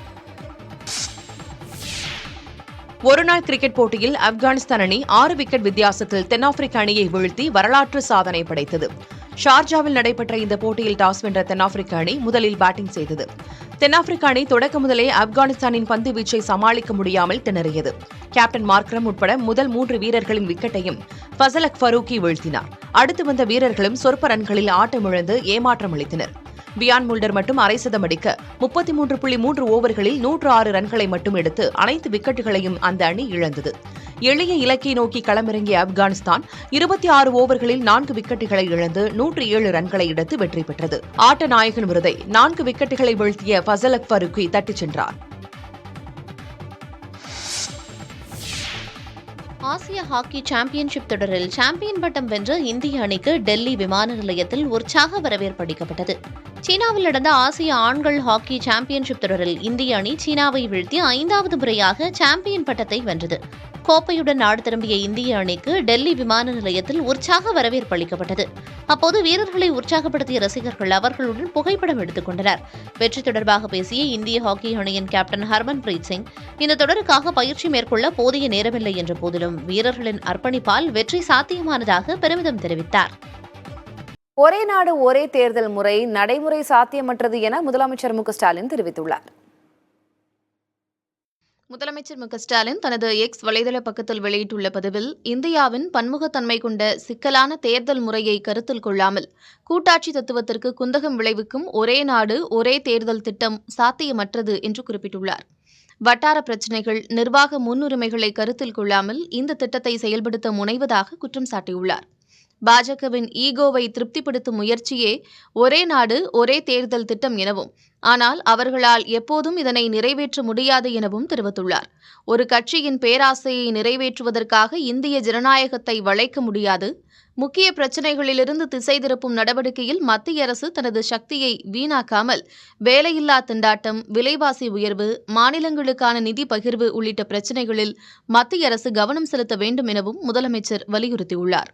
ஒருநாள் கிரிக்கெட் போட்டியில் ஆப்கானிஸ்தான் அணி 6 விக்கெட் வித்தியாசத்தில் தென்னாப்பிரிக்க அணியை வீழ்த்தி வரலாற்று சாதனை படைத்தது. ஷார்ஜாவில் நடைபெற்ற இந்த போட்டியில் டாஸ் வென்ற தென்னாப்பிரிக்க அணி முதலில் பேட்டிங் செய்தது. தென்னாப்பிரிக்க அணி தொடக்க முதலே ஆப்கானிஸ்தானின் பந்து வீச்சை சமாளிக்க முடியாமல் திணறியது. கேப்டன் மார்க்ரம் உட்பட முதல் 3 வீரர்களின் விக்கெட்டையும் ஃபசலக் ஃபரூக்கி வீழ்த்தினார். அடுத்து வந்த வீரர்களும் சொற்ப ரன்களில் ஆட்டமிழந்து ஏமாற்றம் அளித்தனர். பியான் முல்டர் மட்டும் அரை சதம் அடிக்க 33.3 ஓவர்களில் 106 ரன்களை மட்டும் எடுத்து அனைத்து விக்கெட்டுகளையும் அந்த அணி இழந்தது. எளிய இலக்கை நோக்கி களமிறங்கிய ஆப்கானிஸ்தான் 26 ஓவர்களில் 4 விக்கெட்டுகளை இழந்து 107 ரன்களை எடுத்து வெற்றி பெற்றது. ஆட்ட நாயகன் விருதை 4 விக்கெட்டுகளை வீழ்த்திய ஃபசலக் ஃபரூக்கி தட்டிச் சென்றார். ஆசிய ஹாக்கி சாம்பியன்ஷிப் தொடரில் சாம்பியன் பட்டம் வென்ற இந்திய அணிக்கு டெல்லி விமான நிலையத்தில் உற்சாக வரவேற்பு அளிக்கப்பட்டது. சீனாவில் நடந்த ஆசிய ஆண்கள் ஹாக்கி சாம்பியன்ஷிப் தொடரில் இந்திய அணி சீனாவை வீழ்த்தி 5வது முறையாக சாம்பியன் பட்டத்தை வென்றது. கோப்பையுடன் நாடு திரும்பிய இந்திய அணிக்கு டெல்லி விமான நிலையத்தில் உற்சாக வரவேற்பு அளிக்கப்பட்டது. அப்போது வீரர்களை உற்சாகப்படுத்திய ரசிகர்கள் அவர்களுடன் புகைப்படம் எடுத்துக் கொண்டனர். வெற்றி தொடர்பாக பேசிய இந்திய ஹாக்கி அணியின் கேப்டன் ஹர்மன்பிரீத் சிங், இந்த தொடருக்காக பயிற்சி மேற்கொள்ள போதிய நேரமில்லை என்ற போதிலும் வீரர்களின் அர்ப்பணிப்பால் வெற்றி சாத்தியமானதாக பெருமிதம் தெரிவித்தார். ஒரே நாடு ஒரே தேர்தல் முறை நடைமுறை சாத்தியமற்றது என முதலமைச்சர் மு க ஸ்டாலின் தெரிவித்துள்ளார். முதலமைச்சர் மு க ஸ்டாலின் தனது எக்ஸ் வலைதள பக்கத்தில் வெளியிட்டுள்ள பதிவில், இந்தியாவின் பன்முகத்தன்மை கொண்ட சிக்கலான தேர்தல் முறையை கருத்தில் கொள்ளாமல் கூட்டாட்சி தத்துவத்திற்கு குந்தகம் விளைவிக்கும் ஒரே நாடு ஒரே தேர்தல் திட்டம் சாத்தியமற்றது என்று குறிப்பிட்டுள்ளார். வட்டார பிரச்சினைகள், நிர்வாக முன்னுரிமைகளை கருத்தில் கொள்ளாமல் இந்த திட்டத்தை செயல்படுத்த முனைவதாக குற்றம் சாட்டியுள்ளார். பாஜகவின் ஈகோவை திருப்திப்படுத்தும் முயற்சியே ஒரே நாடு ஒரே தேர்தல் திட்டம் எனவும், ஆனால் அவர்களால் எப்போதும் இதனை நிறைவேற்ற முடியாது எனவும் தெரிவித்துள்ளார். ஒரு கட்சியின் பேராசையை நிறைவேற்றுவதற்காக இந்திய ஜனநாயகத்தை வளைக்க முடியாது. முக்கிய பிரச்சினைகளிலிருந்து திசை திருப்பும் நடவடிக்கையில் மத்திய அரசு தனது சக்தியை வீணாக்காமல் வேலையில்லா திண்டாட்டம், விலைவாசி உயர்வு, மாநிலங்களுக்கான நிதி பகிர்வு உள்ளிட்ட பிரச்சினைகளில் மத்திய அரசு கவனம் செலுத்த வேண்டும் எனவும் முதலமைச்சர் வலியுறுத்தியுள்ளார்.